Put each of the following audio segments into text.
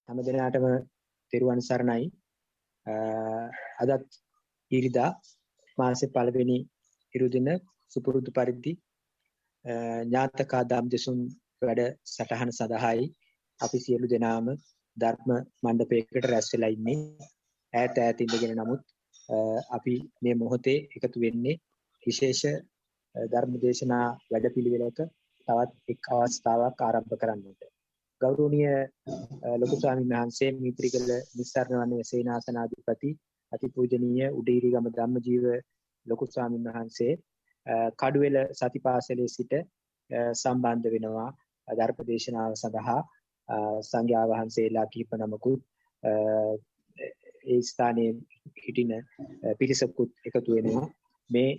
හැම දිනකටම තෙරුවන් සරණයි. අදත් ඉරිදා මාසේ පළවෙනි ඉරු දින සුපුරුදු පරිදි ඥාතකා දම්දෙසුන් වැඩ සටහන සඳහායි අපි සියලු දෙනාම ධර්ම මණ්ඩපයකට රැස් වෙලා ඉන්නේ. ඈත ඉඳගෙන නමුත් අපි මේ මොහොතේ එකතු වෙන්නේ විශේෂ ධර්ම දේශනා වැඩපිළිවෙලක තවත් එක් අවස්ථාවක් ආරම්භ කරන්නට. ගෞරවනීය ලොකු ස්වාමීන් වහන්සේ මිත්‍රිකල නිස්සාරණ වනයේ සේනාසනාධිපති අතිපූජනීය උඩීරිගම ධම්මජීව ලොකු ස්වාමීන් වහන්සේ කඩුවෙල සතිපාසලේ සිට සම්බන්ධ වෙනවා ධර්ම දේශනාව සඳහා. සංඝයා වහන්සේලා කිහිප නමකුත් ඒ ස්ථානයේ හිටින පිරිසකුත් එකතු වෙනවා මේ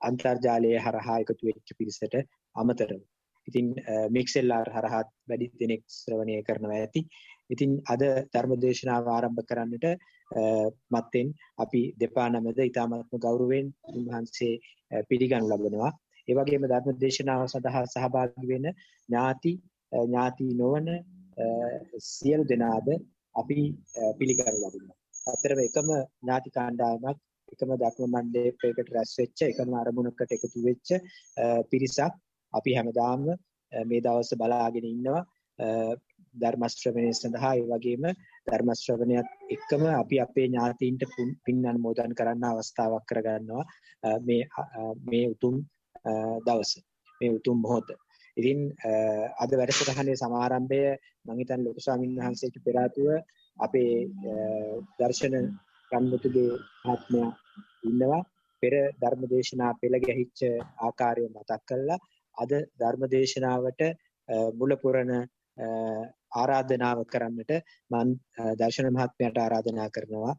අන්තර්ජාලයේ හරහා එකතු වෙච්ච පිරිසට අමතරව. ඉතින් මික්සෙල්ලාර් හරහා වැඩි දෙනෙක් ශ්‍රවණය කරනවා ඇති. ඉතින් අද ධර්ම දේශනාව ආරම්භ කරන්නට මත්තෙන් අපි දෙපා නමද ඉතාමත්ම ගෞරවයෙන් උන්වහන්සේ පිළිගනු ලබනවා. ඒ වගේම ධර්ම දේශනාව සඳහා සහභාගී වෙන ඥාති නොවන සියලු දෙනාද අපි පිළිගනු ලබනවා. අතරම එකම ඥාති කාණ්ඩායමක් එකම ධර්ම මණ්ඩපයකට රැස් වෙච්ච එකම අරමුණකට එකතු වෙච්ච පිරිසක් අපි හැමදාම මේ දවස් බලාගෙන ඉන්නවා ධර්ම ශ්‍රවණය සඳහා. ඒ වගේම ධර්ම ශ්‍රවණයත් එක්කම අපි අපේ ඥාතීන්ට පින් අනුමෝදන් කරන්න අවස්ථාවක් කරගන්නවා මේ උතුම් දවස, මේ උතුම් මොහොත. ඉතින් අද වැඩසටහනේ සමාරම්භය මම හිතන්නේ ලොකු ස්වාමීන් වහන්සේට පෙර ආතුව අපේ දර්ශන ගම්මුතුගේ ආත්මය ඉන්නවා. පෙර ධර්ම දේශනා පෙළ ගැහිච්ච ආකාරය මතක් කළා. අද ධර්ම දේශනාවට මුල පුරන ආරාධනාව කරන්නට මම දර්ශන මහත්මයාට ආරාධනා කරනවා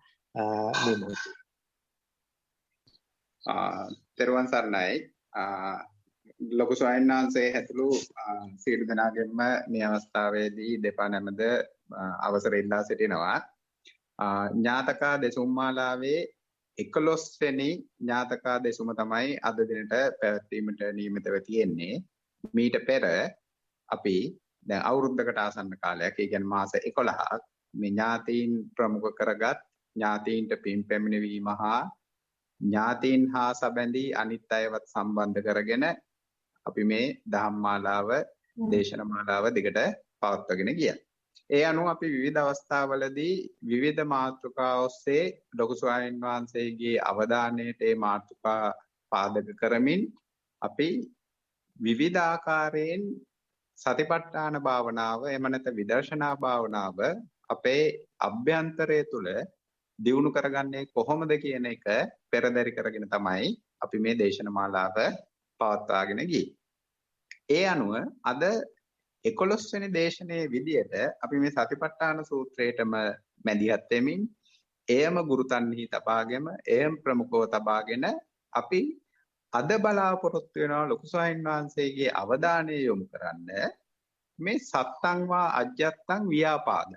මේ මොහොතේ. තෙරුවන් සරණයි. ලොකු ස්වාමීන් වහන්සේ ඇතුළු සියලු දෙනාගෙන්ම මේ අවස්ථාවේදී දෙපා නැමද අවසර ඉල්ලා සිටිනවා. ඥාතකා දෙසුම් මාලාවේ 11 වෙනි ඥාතකා දෙසුම තමයි අද දිනට පැවැත්වීමට නියමිතව තියෙන්නේ. මීට පෙර අපි දැන් අවුරුද්දකට ආසන්න කාලයක්, ඒ කියන්නේ මාස 11ක් මේ ඥාතීන් ප්‍රමුඛ කරගත් ඥාතීන්ට පින් පැමිණවීම හා ඥාතීන් හා සැබඳී අනිත් අයවත් සම්බන්ධ කරගෙන අපි මේ ධම්මාලාව දේශන මාලාව දිගට පවත්වාගෙන ගියා. ඒ අනුව අපි විවිධ අවස්ථාවලදී විවිධ මාතෘකා ඔස්සේ ලොකු ස්වාමීන් වහන්සේගේ අවධානයට ඒ මාතෘකා පාදක කරමින් අපි විවිධ ආකාරයෙන් සතිපට්ඨාන භාවනාව එහෙම නැත්නම් විදර්ශනා භාවනාව අපේ අභ්‍යන්තරය තුළ දියුණු කරගන්නේ කොහොමද කියන එක පෙරදරි කරගෙන තමයි අපි මේ දේශන මාලාව පවත්වාගෙන ගියේ. ඒ අනුව අද 11 වෙනි දේශනයේ විදියට අපි මේ සතිපට්ඨාන සූත්‍රයටම මැදිහත් වෙමින් එයම ගුරුතන්හි තබාගෙන එයම ප්‍රමුඛව තබාගෙන අපි අද බලාපොරොත්තු වෙනවා ලොකු ස්වාමීන් වහන්සේගේ අවධානය යොමු කරන්න මේ සත්තං වා අජ්ජත්තං ව්‍යාපාදං.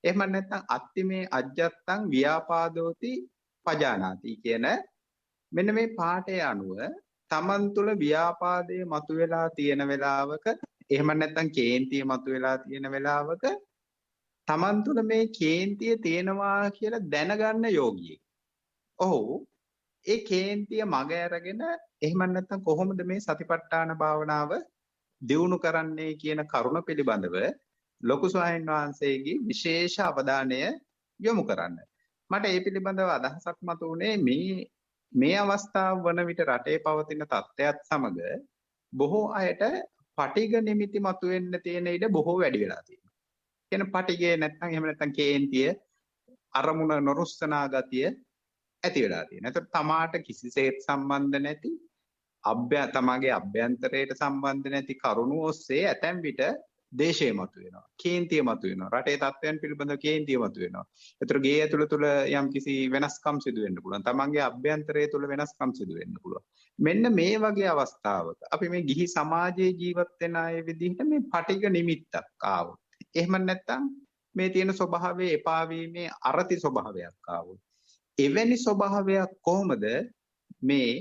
එහෙම නැත්නම් අත්තිමේ අජ්ජත්තං ව්‍යාපාදෝති පජානාති කියන මෙන්න මේ පාඩේ අනුව තමන් තුළ ව්‍යාපාදයේ මතුවලා තියෙන වෙලාවක එහෙම නැත්නම් කේන්තිය මතුවලා තියෙන වෙලාවක තමන් තුළ මේ කේන්තිය තියෙනවා කියලා දැනගන්න යෝගියෙක්. ඔහු ඒ කේන්තිය මග අරගෙන එහෙම නැත්නම් කොහොමද මේ සතිපට්ඨාන භාවනාව දියුණු කරන්නේ කියන කරුණ පිළිබඳව ලොකු ස්වාමීන් වහන්සේගේ විශේෂ අවධානය යොමු කරන්න. මට ඒ පිළිබඳව අදහසක් මතුවුනේ මේ අවස්ථාව වන විට රටේ පවතින තත්ත්වයක් සමග බොහෝ අයට පටිඝ නිමිති මතුවෙන්න තියෙන ඉඩ බොහෝ වැඩි වෙලා තියෙනවා. කියන පටිඝය නැත්නම් එහෙම නැත්නම් කේන්තිය අරමුණ නොරුස්සනා ගතිය ඇති වෙලා තියෙනවා. ඒතර තමාට කිසිසේත් සම්බන්ධ නැති තමාගේ අභ්‍යන්තරයට සම්බන්ධ නැති කරුණු ඔස්සේ ඇතැම් විට දේශය මතුවෙනවා, කේන්තිය මතුවෙනවා, රටේ තත්ත්වයන් පිළිබඳව කේන්තිය මතුවෙනවා. ඒතර ගේ ඇතුළ තුළ යම් කිසි වෙනස්කම් සිදු වෙන්න පුළුවන්. තමන්ගේ අභ්‍යන්තරය තුළ වෙනස්කම් සිදු වෙන්න පුළුවන්. මෙන්න මේ වගේ අවස්ථාවක අපි මේ ගිහි සමාජයේ ජීවත් වෙන අය විදිහට මේ පටිඝ නිමිත්තක් ආවොත්, එහෙම නැත්නම් මේ තියෙන ස්වභාවයේ එපා වීමේ අරති ස්වභාවයක් ආවොත්, එවැනි ස්වභාවයක් කොහොමද මේ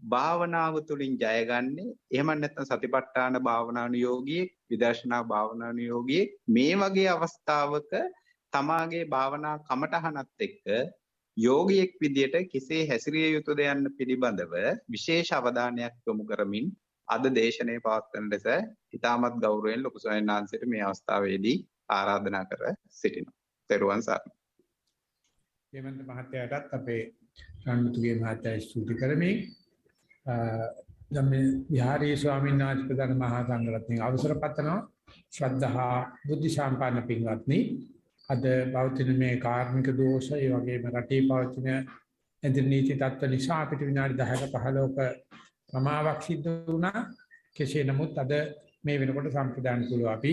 භාවනාව තුළින් ජයගන්නේ? එහෙම නැත්නම් සතිපට්ඨාන භාවනානුයෝගී විදර්ශනා භාවනා නියෝගයේ මේ වගේ අවස්ථාවක තමාගේ භාවනා කමටහනත් එක්ක යෝගියෙක් විදියට කෙසේ හැසිරිය යුතුද යන්න පිළිබඳව විශේෂ අවධානයක් යොමු කරමින් අද දේශනාවේ පවත්වන ලෙස ඉතාමත් ගෞරවයෙන් ලොකු ස්වාමීන් වහන්සේට මේ අවස්ථාවේදී ආරාධනා කර සිටිනවා. ත්වන් සරණයි. හේමන්ත මහත්තයාටත් අපේ රණතුගේ මහත්තයා ස්තුති කරමින් ගම්මේ විහාරී ස්වාමීන් වහන්සේ ප්‍රධාන මහා සංඝරත්නයේ අවසර පතනවා. ශ්‍රද්ධා බුද්ධ සම්පන්න පින්වත්නි, අද පවතින මේ කාර්මික දෝෂ ඒ වගේම රටේ පවතින නීති තත්ත්ව නිසා අපිට විනාඩි 10ක 15ක ප්‍රමාවක් සිද්ධ වුණා. කෙසේ නමුත් අද මේ වෙනකොට සම්ප්‍රදාන කුල අපි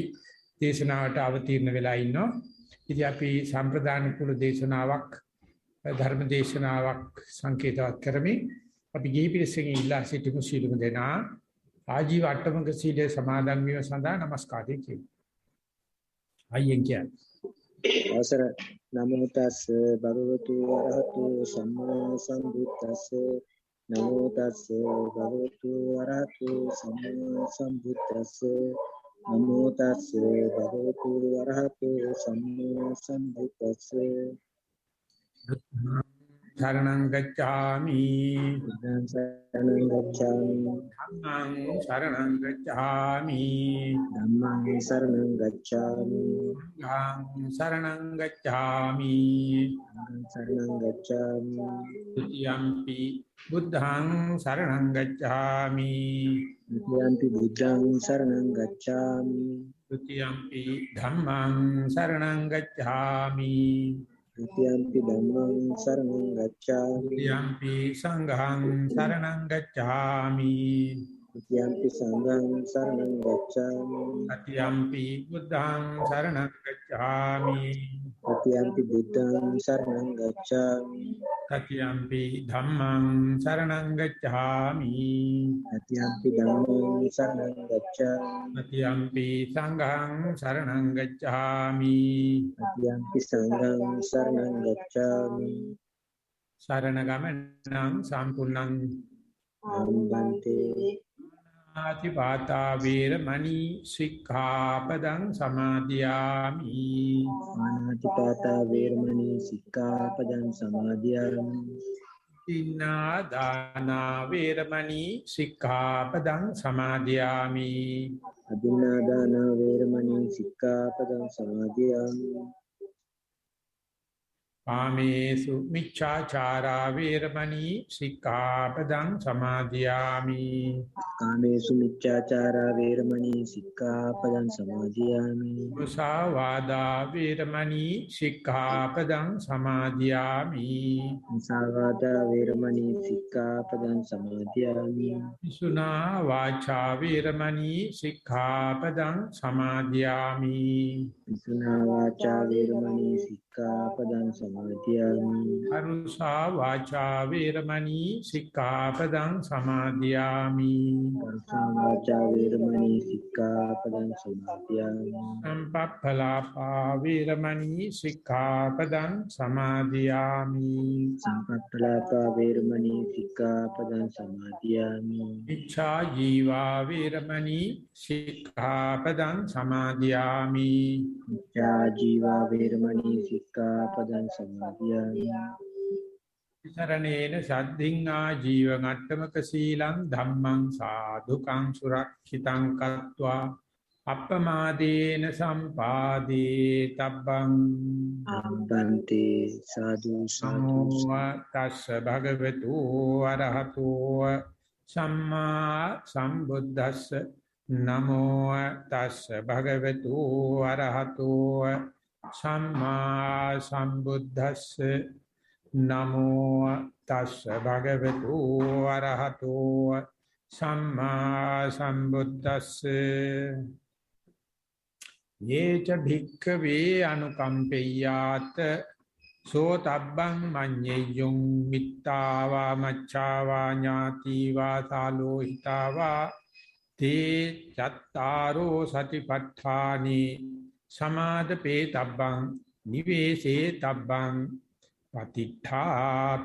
දේශනාවට අවතීර්ණ වෙලා ඉන්නවා. ඉතින් අපි සම්ප්‍රදාන කුල දේශනාවක් ධර්ම දේශනාවක් සංකේතවත් කරමින් අපි ගිහි පිරිසකින් ඉල්ලා සිටිමු. සීලමු දෙනා ආජීව අට්ටමක සීලය සමාදන් වීම සඳහා নমස්කාරය කියමු. අයියෙන් කියන්නේ අවසර නමෝ තස් භගවතු වරහතු සම්මා සම්බුද්දස්ස නමෝ තස් භගවතු වරහතු සම්මා සම්බුද්දස්ස නමෝ තස් භගවතු වරහතු සම්මා සම්බුද්දස්ස शरणं गच्छामि शरणं गच्छामि धम्मं शरणं गच्छामि धम्मं शरणं गच्छामि संघं शरणं गच्छामि शरणं गच्छामि द्वितीयंपि बुद्धं शरणं गच्छामि द्वितीयंपि बुद्धं शरणं गच्छामि द्वितीयंपि धम्मं शरणं गच्छामि द्वितीयंपि धम्मं शरणं गच्छामि द्वितीयंपि संघं शरणं गच्छामि द्वितीयंपि संघं शरणं गच्छामि तृतीयंपि बुद्धं शरणं गच्छामि तृतीयंपि बुद्धं शरणं गच्छामि तृतीयंपि धम्मं शरणं गच्छामि तृतीयंपि धम्मं शरणं गच्छामि तृतीयंपि संघं शरणं गच्छामि तृतीयंपि संघं शरणं गच्छामि शरणगमनं सम्पूर्णं आरम्भन्ते आतिपाता वीरमणि सिक्खापदं समादियामि अनातिपाता वेरमणि सिक्खापदं समादियामि तिन्नादाना वीरमणि सिक्खापदं समादियामि अदिन्नादान वेरमणि सिक्खापदं समादियामि कामेषु मिच्छाचारा वीरमणि सिक्खापदं समादियामि कामेषु मिच्छाचारा वेरमणि सिक्खापदं समादियामि मुसावादा वीरमणि सिक्खापदं समादियामि मुसावादा वेरमणि सिक्खापदं समादियामि विसुना वाचा वीरमणि सिक्खापदं समादियामि विसुना वाचा वेरमणि सिक्खापदं समादियामि अरुषा वाचा वीरमणि सिक्खापदं समादियामि कर्षा वाचा वेरमणि सिक्खापदं समादियामि संपप्पलापा वीरमणि सिक्खापदं समादियामि संपत्पलापा वेरमणि सिक्खापदं समादियामि इच्छा जीवा वीरमणि सिक्खापदं समादियामि इच्छा जीवा वेरमणि सिक्खापदं समादियामि शरणेन सद्धिन्ना जीवनट्टमक शीलं धम्मं साधुकं सुरक्षितं कृत्वा अपमादेन सम्पादे तब्बं आम्बन्ते साधु साधु नमो तस्स भगवतो अरहतो सम्मा सम्बुद्धस्स नमो तस्स भगवतो अरहतो सम्मा सम्बुद्धस्स नमो तस्स भगवतो अरहतो सम्मा सम्बुद्धस्स ये च भिक्खवे अनुकम्पेयात् सोतब्बं मन्येयुं मित्ता वा मच्छा वा ज्ञाति वा सालोहिता वा ते चत्तारो सतिपट्ठानि समादपेतब्बं निवेशेतब्बं पतिष्ठापेतब्बं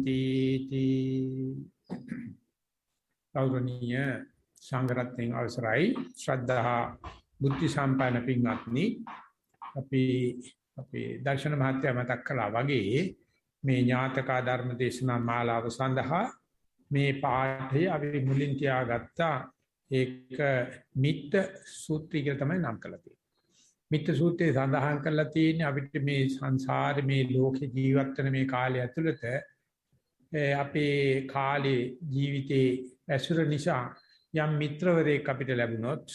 तीति गौरवनीय සංඝරත්නයන් අවසරයි ශ්‍රද්ධා බුද්ධ සම්පන්න පින්වත්නි අපි දර්ශන මහත්මයා මතක් කළා වගේ මේ ඥාතක ධර්ම දේශනා මාලාව සඳහා මේ පාඩේ අපි මුලින් තියාගත්ත ඒක මිත්‍ත සූත්‍රය කියලා තමයි නම් කරලා තියෙන්නේ. මිත්‍ත සූත්‍රයේ සඳහන් කරලා තියෙන්නේ අපිට මේ සංසාරේ මේ ලෝකේ ජීවත් වෙන මේ කාලය ඇතුළත අපේ කාලේ ජීවිතේ ඇසුර නිසා යම් මිත්‍රවරයෙක් අපිට ලැබුණොත්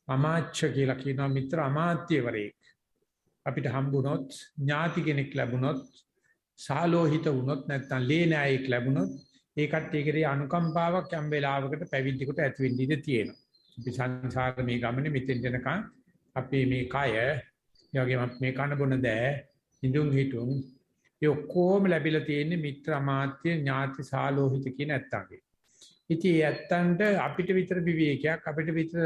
අමාත්‍ය කියලා කියනවා මිත්‍ර අමාත්‍යවරයෙක් අපිට හම්බුනොත් ඥාති කෙනෙක් ලැබුණොත් සාලෝහිත වුණොත් නැත්නම් ලේනෑයෙක් ලැබුණොත් ඒ කට්ටියගේ අනුකම්පාවක් යම් වෙලාවකට පැවිදිකට ඇති වෙන්න ඉඩ තියෙනවා. අපි සංසාර මේ ගමනේ මෙතෙන් යනකම් අපි මේ කය ඒ වගේම මේ කන බොන දෑ ඉඳුන් හිටුන් ඒ ඔක්කොම ලැබිලා තියෙන්නේ මිත්‍ර අමාත්‍ය ඥාති සාලෝහිත කියන ඇත්තන්ගේ. ඉතින් ඇත්තන්ට අපිට විතර විවේකයක් අපිට විතර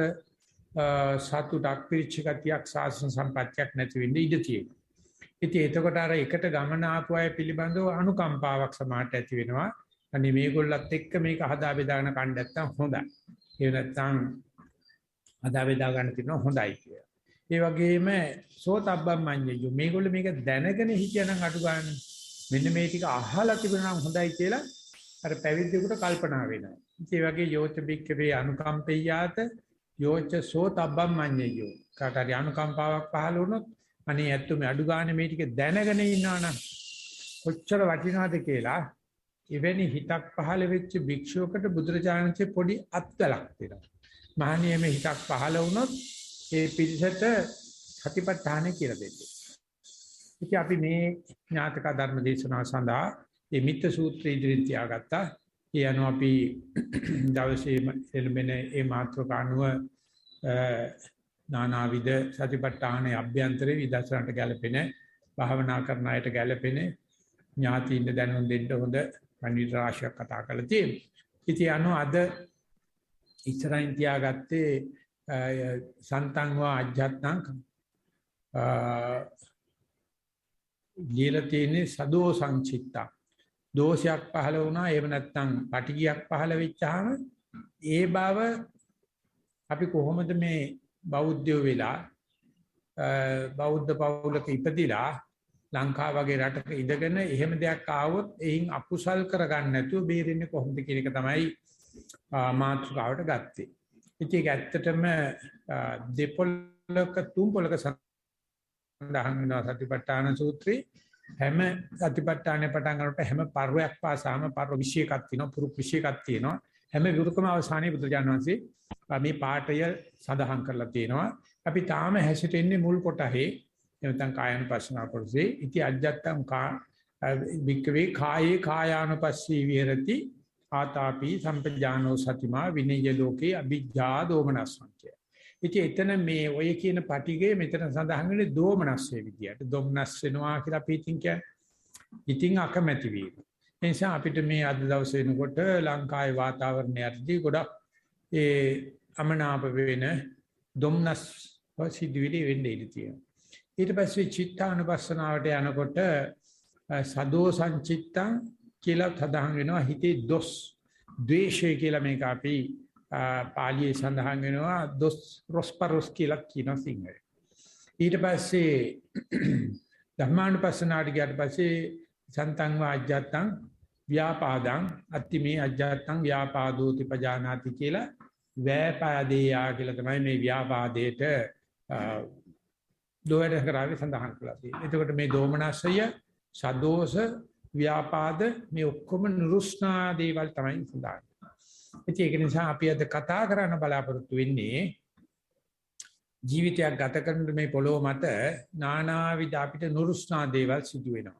සතුටක් පිරිචිගතියක් සාසන සම්පත්තියක් නැති වෙන්න ඉඩ තියෙනවා. ඉතින් එතකොට අර එකට ගමන ආපු අය පිළිබඳව අනුකම්පාවක් සමාජයට ඇති වෙනවා. අනේ මේගොල්ලත් එක්ක මේක හදා බෙදාගෙන කන්න නැත්තම් හොඳයි. ඒ නැත්තම් හදා බෙදා ගන්න තියෙනවා හොඳයි කියලා. ඒ වගේම සෝතබ්බම් මඤ්ඤයෝ මේගොල්ලෝ මේක දැනගෙන හිටියනම් අඩු ගන්න මෙන්න මේ ටික අහලා තිබුණා නම් හොඳයි කියලා අර පැවිද්දෙකුට කල්පනා වෙනවා. ඒ වගේ යෝච බික්කවේ අනුකම්පෙය්‍යාත යෝච සෝතබ්බම් මඤ්ඤයෝ කාටරි අනුකම්පාවක් පහළ වුණොත් අනේ ඇත්ත මේ අඩු ගන්න මේ ටික දැනගෙන ඉන්නවනම් කොච්චර වටිනවද කියලා එවැනි හිතක් පහළ වෙච්ච භික්ෂුවකට බුදුරජාණන්සේ පොඩි අත්දලක් දෙනවා. මහණිය මේ හිතක් පහළ වුණොත් ඒ පිළිසෙට සතිපට්ඨාන කියලා දෙන්නේ. ඉතින් අපි මේ ඥාතක ධර්ම දේශනාව සඳහා මේ මිත්‍ත සූත්‍රය ඉදිරියට තියාගත්තා. ඒ අනුව අපි දවසේ එළඹෙන මේ මාතෘකානුව නානාවිද සතිපට්ඨානයේ අභ්‍යන්තරේ විදර්ශනට ගැලපෙන භාවනා කරන අයට ගැලපෙන ඥාතියින් දැනුම් දෙන්න හොඳ පණිවිඩ රාශියක් කතා කරලා තියෙනවා. ඉතින් අනුව අද ඉස්සරහින් තියාගත්තේ සන්තං වා අජ්ජත්නම් লীලා තියෙන්නේ සදෝ සංචිත්තා දෝෂයක් පහළ වුණා එහෙම නැත්නම් පටිගියක් පහළ වෙච්චාම ඒ බව අපි කොහොමද මේ බෞද්ධයෝ වෙලා බෞද්ධ පවුලක ඉපදිලා ලංකාව වගේ රටක ඉඳගෙන එහෙම දෙයක් ආවොත් එයින් අකුසල් කරගන්න නැතුව බේරෙන්නේ කොහොමද කියන එක තමයි මාතෘකාවට ගත්තේ. ඉතින් ඒක ඇත්තටම දෙපොළක තුන්පොළක සඳහන් වෙනවා සතිපට්ඨාන සූත්‍රයේ හැම සතිපට්ඨානේ පටන් ගන්නකොට හැම පර්වයක් පාසාම පර්ව විශේෂයක් තියෙනවා පුරුක් විශේෂයක් තියෙනවා හැම විරුකම අවසානයේ බුදුරජාණන් වහන්සේ මේ පාඨය සඳහන් කරලා තියෙනවා. අපි තාම හැසිරෙන්නේ මුල් කොටහේ එතන කායानुපස්සනා කොටසේ ඉති අජ්ජත්තං වික්කවේ කායේ කායානුපස්සී විහෙරති ආතාපි සම්පජානෝ සතිමා විනය ලෝකේ අභිජ්ජා දෝමනස්සං. ඉතින් එතන මේ ඔය කියන පටිගේ මෙතන සඳහන් වෙන්නේ දෝමනස්සේ විදියට. දොම්නස් වෙනවා කියලා අපි ඉතින් අකමැති වීම. ඒ නිසා අපිට මේ අද දවසේ වෙනකොට ලංකාවේ වාතාවරණය යටදී ගොඩක් ඒ අමනාප වෙන දොම්නස් සිදුවිලි වෙන්නේ ඉඳී තියෙනවා. ඊට පස්සේ චිත්තානුපස්සනාවට යනකොට සදෝ සංචිත්තං කියලා සඳහන් වෙනවා හිතේ දොස් ද්වේෂය කියලා මේක අපි පාලියේ සඳහන් වෙනවා දොස් රොස්පරොස් කියලා කියන සිංහලෙන්. ඊට පස්සේ ධම්මානුපස්සනාවට ගියාට පස්සේ සන්තං වාජ්ජත්තං ව්‍යාපාදං අත්තිමේ අජ්ජත්තං ව්‍යාපාදෝති පජානාති කියලා ව්‍යාපාදේයා කියලා තමයි මේ ව්‍යාපාදයට දොයර කරාවේ සඳහන් කරලා තියෙන්නේ. එතකොට මේ දෝමනස්සය සදෝෂ ව්‍යාපාද මේ ඔක්කොම නුරුස්නා දේවල් තමයි සඳහන්. ඒක නිසා අපි අද කතා කරන්න බලාපොරොත්තු වෙන්නේ ජීවිතයක් ගත කරන මේ පොළොව මත නානාවිධ අපිට නුරුස්නා දේවල් සිදු වෙනවා.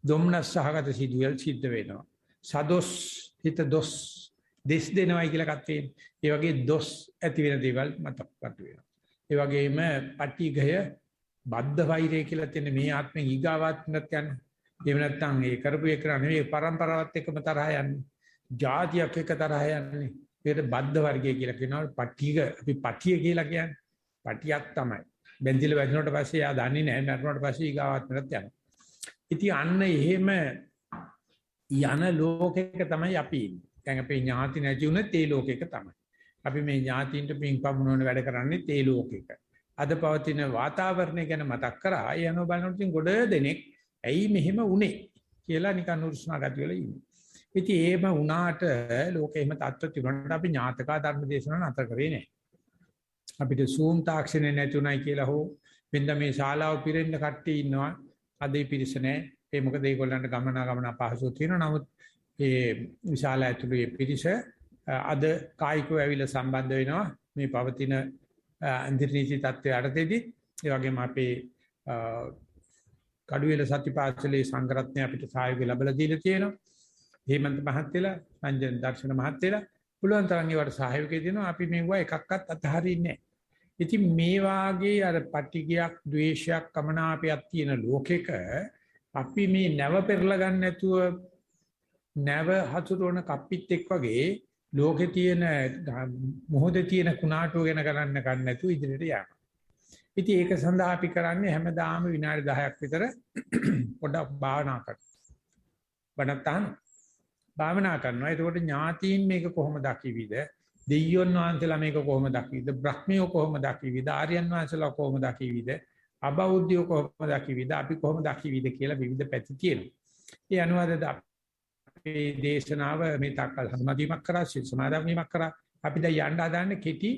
දොම්නස් සහගත සිදුවල් සිද්ධ වෙනවා. සදොස් හිත දොස් දෙස් දෙනවයි කියලා එකක් තියෙනවා. ඒ වගේ දොස් ඇති වෙන දේවල් මතක්පත් වෙනවා. ඒ වගේම පටිඝය බද්ධ වෛරය කියලා තියෙන මේ ආත්මෙන් ඊගාවාත්මකට යන. එහෙම නැත්නම් ඒ කරපු එක නෙවෙයි පරම්පරාවත් එක්කම තරහ යන්නේ. ජාතියක් එක තරහ යන්නේ. ඒකට බද්ධ වර්ගය කියලා කියනවා. පටිඝ අපි පටිය කියලා කියන්නේ. පටියක් තමයි. බෙන්දිල වැදිනකොට පස්සේ යා දන්නේ නැහැ. මරණයට පස්සේ ඊගාවාත්මකට යනවා. ඉතින් අන්න එහෙම යන ලෝකයක තමයි අපි ඉන්නේ. දැන් අපේ ඥාති නැති වුණත් ඒ ලෝකයක තමයි. අපි මේ ඥාතින්ට පින්පමුණන වැඩ කරන්නේ තේ ලෝකෙක. අද පවතින වාතාවරණය ගැන මතක් කරා යන බලනකොට ගොඩ දෙනෙක් ඇයි මෙහෙම වුනේ කියලා නිකන් උරුස්නා ගතිය වල ඉන්නේ. ඉතින් එහෙම වුණාට ලෝකෙම තත්ත්ව තිබුණාට අපි ඥාතකා ධර්ම දේශනා නතර කරේ නැහැ. අපිට සූම් තාක්ෂණය නැතුණයි කියලා හෝ වෙනද මේ ශාලාව පිරෙන්න කට්ටිය ඉන්නවා. අද ඒ පිරිස නැහැ. ඒ මොකද ඒගොල්ලන්ට ගමන අපහසුව තියෙනවා. නමුත් ඒ විශාල ඇතුළේ පිරිස අද කායිකව ඇවිල්ලා සම්බන්ධ වෙනවා මේ පවතින අන්තිරීති තත්ත්වයට යටතේදී. ඒ වගේම අපේ කඩුවෙල සතිපාසලේ සංඝරත්නය අපිට සහයෝගය ලැබලා දීලා තියෙනවා. හේමන්ත මහත්තයලා, රංජන් දර්ශන මහත්තයලා පුළුවන් තරම් ඒවට සහයෝගය දෙනවා. අපි මේවා එකක්වත් අතහරින්නේ නැහැ. ඉතින් මේ වාගේ අර පටිගයක්, ද්වේෂයක්, කමනාපයක් තියෙන ලෝකෙක අපි මේ නැව පෙරලා ගන්න නැතුව නැව හසුරවන කප්පිත් එක් වගේ ලෝකේ තියෙන මොහොතේ තියෙන කුණාටුව ගැන ගණන් ගන්න නැතුව ඉදිරියට යනවා. ඉතින් ඒක සඳහා අපි කරන්නේ හැමදාම විනාඩි 10ක් විතර පොඩක් භාවනා කරනවා. භාවනා කරනවා. ඒකෝට ඥාතීන් මේක කොහොමද දකිවිද? දෙයියන් වහන්සේලා මේක කොහොමද දකිවිද? බ්‍රහ්මියෝ කොහොමද දකිවිද? ආර්යයන් වහන්සේලා කොහොමද දකිවිද? අබෞද්ධයෝ කොහොමද දකිවිද? අපි කොහොමද දකිවිද කියලා විවිධ පැති තියෙනවා. ඒ අනුවද අපේ දේශනාව මේ තාක්කල් හඳුනාගීමක් කරා, සමාදම් වීමක් කරා. අපි දැන් යන්න හදාන්නේ කෙටි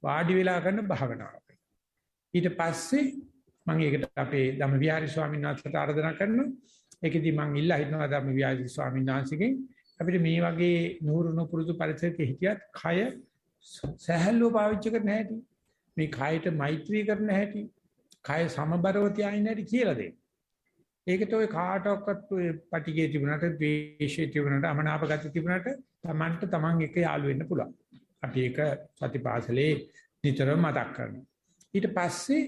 වාඩි වෙලා කරන භාවනාවක්. ඊට පස්සේ මම ඒකට අපේ ධම්මවිහාරී ස්වාමීන් වහන්සේට ආරාධනා කරනවා. ඒකෙදි මම ඉල්ලා හිටනවා ධම්මවිහාරී ස්වාමීන් වහන්සේගෙන් අපිට මේ වගේ නුරුණු පුරුදු පරිසරයක හිටියත් කය සහැල්ලුව පාවිච්චි කරන්න හැටි, මේ කයට මෛත්‍රී කරන්න හැටි, කය සමබරව තියාගෙන හැටි කියලා දෙන්න. ඒකට ඔය කාටවත් ඔය පටිගේ තිබුණාට, ද්වේෂය තිබුණාට, අමනාප ගති තිබුණාට Tamanට Taman එක යාළු වෙන්න පුළුවන්. අපි ඒක සතිපාසලේ නිතරම මතක් කරනවා. ඊට පස්සේ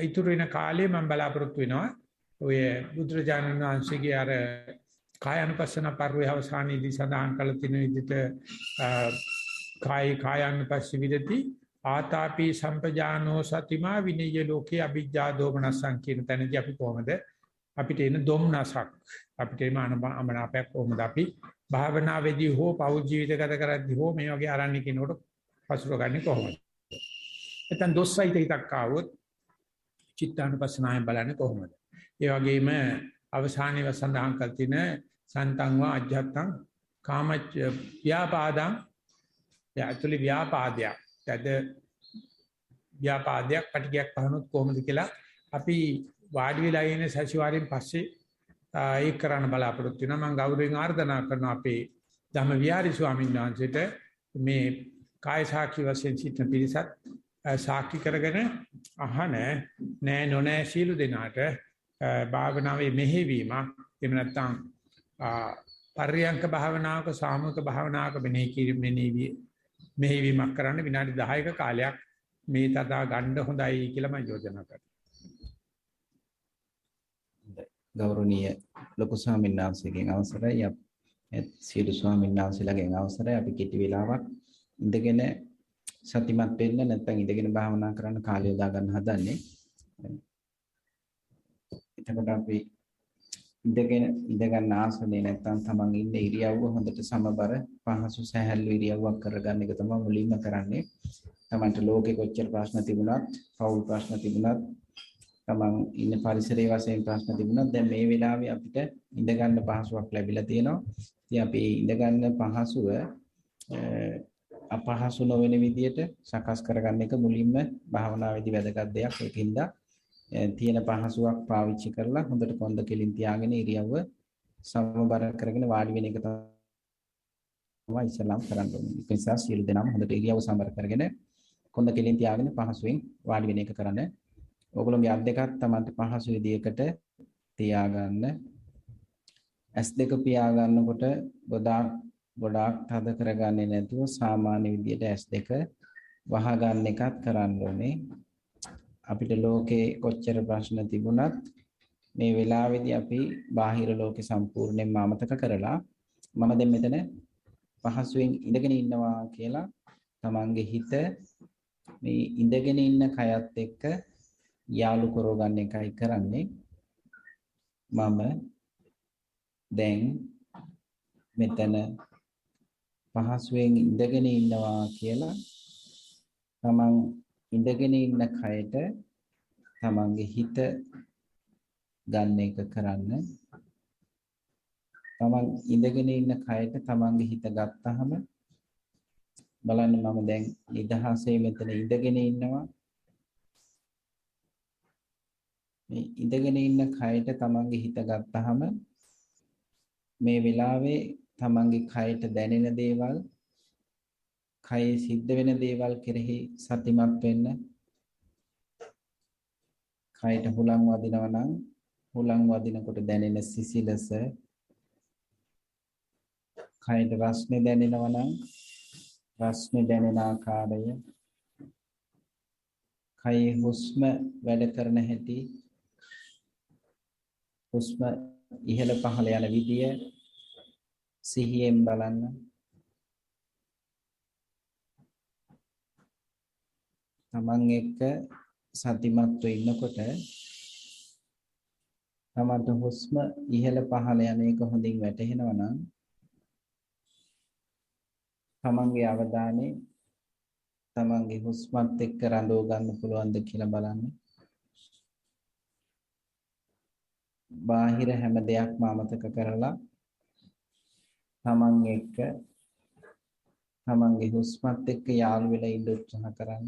ඉතුරු වෙන කාලේ මම බලාපොරොත්තු වෙනවා ඔය බුදුරජාණන් වහන්සේගේ අර කායानुපස්සන පරිවේ අවසානයේදී සඳහන් කළ තියෙන විදිහට කායानुපස්සී විදති ආතාපි සම්පජානෝ සතිමා විනය ලෝකේ අභිජ්ජා දෝමනසං කියන තැනදී අපි කොහොමද අපිට එන දොම්නසක් අපිට එන අමනාපයක් කොහොමද අපි භාවනාවේදී හෝ පෞල් ජීවිත ගත කරද්දී හෝ මේ වගේ ආරණ්‍ය කිනකොට පසුරගන්නේ කොහොමද? නැත්නම් දොස්සයිත හිතක් ආවොත් චිත්තානුපස්සනාවෙන් බලන්නේ කොහොමද? ඒ වගේම අවසානයේ සඳහන් කර තින සන්තං වා අජ්ජත්තං කාමච්ච ව්‍යාපාදං යතුලි ව්‍යාපාදයක් තද ව්‍යාපාදයක් පටිගයක් පහනොත් කොහොමද කියලා අපි වාඩි වෙලා ඉන්නේ සතිವಾರයෙන් පස්සේ ඒක කරන්න බලාපොරොත්තු වෙනවා. මම ගෞරවයෙන් ආර්දනා කරනවා අපේ ධම්මවිහාරී ස්වාමීන් වහන්සේට මේ කාය සාක්ෂි වශයෙන් සිටින පිරිසත් සාක්ෂි කරගෙන අහන නෑ නොනෑ සීල දෙනාට භාවනාවේ මෙහෙවීම එහෙම නැත්නම් පර්යංක භාවනාවක සාමූහික භාවනාවක මෙහෙවීමක් කරන්න විනාඩි 10ක කාලයක් මේ තදා ගන්න හොඳයි කියලා මම යෝජනා කරනවා. ගෞරවනීය ලොකු ස්වාමීන් වහන්සේගෙන් අවසරයි සියලු ස්වාමීන් වහන්සේලාගෙන් අවසරයි අපි කෙටි වෙලාවක් ඉඳගෙන සතිමත් වෙන්න නැත්නම් ඉඳගෙන භාවනා කරන්න කාලය යොදා ගන්න හදන්නේ. එතකොට අපි ඉඳ ගන්න ආසනේ නැත්නම් තමන් ඉන්න ඉරියව්ව හොඳට සමබර පහසු සැහැල්ලු ඉරියව්වක් කරගන්න එක තමයි මුලින්ම කරන්නේ. තමන්ට ලෝකේ කොච්චර ප්‍රශ්න තිබුණත්, පෞල් ප්‍රශ්න තිබුණත්, තමන් ඉන්න පරිසරයේ වශයෙන් ප්‍රශ්න තිබුණත් දැන් මේ වෙලාවේ අපිට ඉඳ ගන්න පහසුවක් ලැබිලා තියෙනවා. ඉතින් අපි ඉඳ ගන්න පහසුව අපහසු නොවන විදියට සකස් කරගන්න එක මුලින්ම භාවනාවේදී වැදගත් දෙයක්. ඒකින්ද තියෙන පහසුවක් පාවිච්චි කරලා හොඳට කොන්ද කෙලින් තියාගෙන ඉරියව්ව සමබර කරගෙන වාඩි වෙන එක තමයි ඉස්සලාම් කරන්න ඕනේ. ඒ නිසා සියලු දෙනාම හොඳට ඉරියව්ව සමබර කරගෙන කොන්ද කෙලින් තියාගෙන පහසුවෙන් වාඩි වෙන එක කරන්න. ඔයගොල්ලෝගේ අත් දෙකත් තමයි පහසු විදියකට තියාගන්න. S2 පියා ගන්නකොට ගොඩාක් තද කරගන්නේ නැතුව සාමාන්‍ය විදියට S2 වහ ගන්න එකත් කරන්න ඕනේ. අපිට ලෝකේ කොච්චර ප්‍රශ්න තිබුණත් මේ වෙලාවේදී අපි බාහිර ලෝකේ සම්පූර්ණයෙන්ම අමතක කරලා මම දැන් මෙතන පහසුවෙන් ඉඳගෙන ඉන්නවා කියලා තමන්ගේ හිත මේ ඉඳගෙන ඉන්න කයත් එක්ක යාලු කරගන්න එකයි කරන්නේ. මම දැන් මෙතන පහසුවෙන් ඉඳගෙන ඉන්නවා කියලා තමන් ඉඳගෙන ඉන්න කයට තමන්ගේ හිත ගන්න එක කරන්න. තමන් ඉඳගෙන ඉන්න කයට තමන්ගේ හිත ගත්තාම බලන්න මම දැන් නිදහසේ මෙතන ඉඳගෙන ඉන්නවා. මේ ඉඳගෙන ඉන්න කයට තමන්ගේ හිත ගත්තාම මේ වෙලාවේ තමන්ගේ කයට දැනෙන දේවල්, කයේ සිද්ධ වෙන දේවල් කෙරෙහි සතිමත් වෙන්න. කයට හුලං වදිනවා නම් හුලං වදිනකොට දැනෙන සිසිලස, කයට රස්නේ දැනෙනවා නම් රස්නේ දැනෙන ආකාරය, කයේ හුස්ම වැඩ කරන හැටි, හුස්ම ඉහළ පහළ යන විදිය සිහියෙන් බලන්න. තමන් එක්ක සතිමත්ව ඉන්නකොට තමන්ට හුස්ම ඉහළ පහළ යන එක හොඳින් වැටහෙනවා නම් තමන්ගේ අවධානය තමන්ගේ හුස්මත් එක්ක රඳව ගන්න පුළුවන්ද කියලා බලන්න. බාහිර හැම දෙයක්ම අමතක කරලා තමන් එක්ක තමන්ගේ හුස්මත් එක්ක යාළු වෙලා ඉඳ උත්සාහ කරන්න.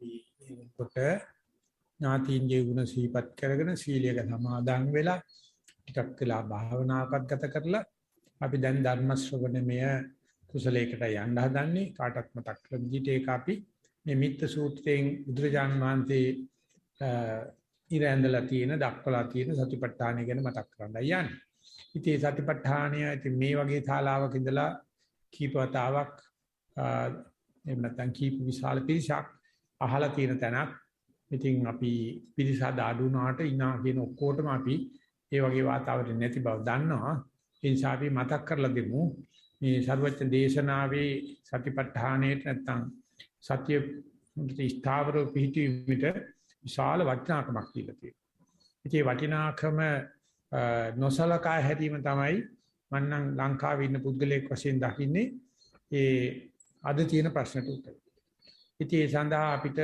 අපි කොට ඥාතීන්ගේ ගුණ සිහිපත් කරගෙන සීලයක සමාදන් වෙලා ටිකක් වෙලා භාවනාවක්වත් ගත කරලා අපි දැන් ධර්ම ශ්‍රවණමය කුසලයකට යන්න හදන්නේ කාටත් මතක් කරගන්න විදිහට ඒක අපි මේ මිත්‍ත සූත්‍රයෙන් බුදුරජාණන් වහන්සේ ඉරැඳලා තියෙන දක්වලා තියෙන සතිපට්ඨානය ගැන මතක් කරන්නයි යන්නේ. ඉතින් සතිපට්ඨානය ඉතින් මේ වගේ ශාලාවක ඉඳලා කීප වතාවක් එහෙම නැත්නම් කීප විශාල පිරිසක් අහලා තියෙන තැනක්. ඉතින් අපි පිරිස ආඩුනාට ඉනා කියන ඔක්කොටම අපි ඒ වගේ වාතාවරණ නැති බව දන්නවා. ඒ නිසා අපි මතක් කරලා දෙමු මේ සර්වඥ දේශනාවේ සතිපට්ඨානයේ නැත්නම් සත්‍ය ස්ථාවර පිහිටීමට විශාල වටිනාකමක් තියලා තියෙනවා. ඉතින් වටිනාකම නොසලකා හැරීම තමයි මම නම් ලංකාවේ ඉන්න පුද්ගලයෙක් වශයෙන් දකින්නේ ඒ අද තියෙන ප්‍රශ්නට උත්තර. ඉතින් ඒ සඳහා අපිට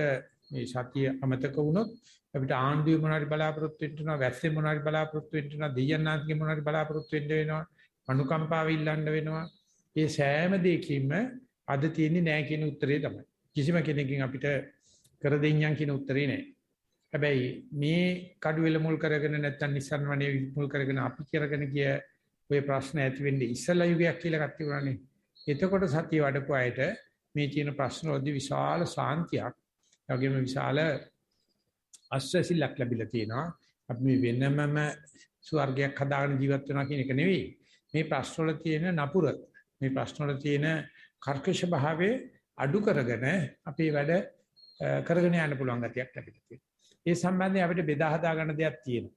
මේ සතිය අමතක වුණොත් අපිට ආණ්ඩුවේ මොනවාරි බලාපොරොත්තු වෙන්න වෙනවා, වැස්සේ මොනවාරි බලාපොරොත්තු වෙන්න වෙනවා, දෙයයන්ාන්ගේ මොනවාරි බලාපොරොත්තු වෙන්න වෙනවා, අනුකම්පාව ඉල්ලන්න වෙනවා. මේ සෑම දෙයකින්ම අද තියෙන්නේ නැහැ කියන උත්තරේ තමයි. කිසිම කෙනකින් අපිට කර දෙඤ්ඤම් කියන උත්තරේ නැහැ. හැබැයි මේ කඩුවෙල මුල් කරගෙන නැත්තම් නිසන් වනේ මුල් කරගෙන අපි කරගෙන ගිය ඔය ප්‍රශ්න ඇති වෙන්නේ ඉස්සලා යුගයක් කියලා එකක් තිබුණානේ. එතකොට සතිය වඩපු අයට මේ තියෙන ප්‍රශ්න වලදී විශාල සාන්තියක්, ඒ වගේම විශාල අස්වැසිල්ලක් ලැබිලා තියෙනවා. අපි මේ වෙනමම ස්වර්ගයක් හදාගෙන ජීවත් වෙනවා කියන එක නෙවෙයි. මේ ප්‍රශ්න වල තියෙන නපුර, මේ ප්‍රශ්න වල තියෙන කර්කශ භාවයේ අඩු කරගෙන අපේ වැඩ කරගෙන යන්න පුළුවන් ගතියක් ලැබිලා තියෙනවා. ඒ සම්බන්ධයෙන් අපිට බෙදා හදා ගන්න දෙයක් තියෙනවා.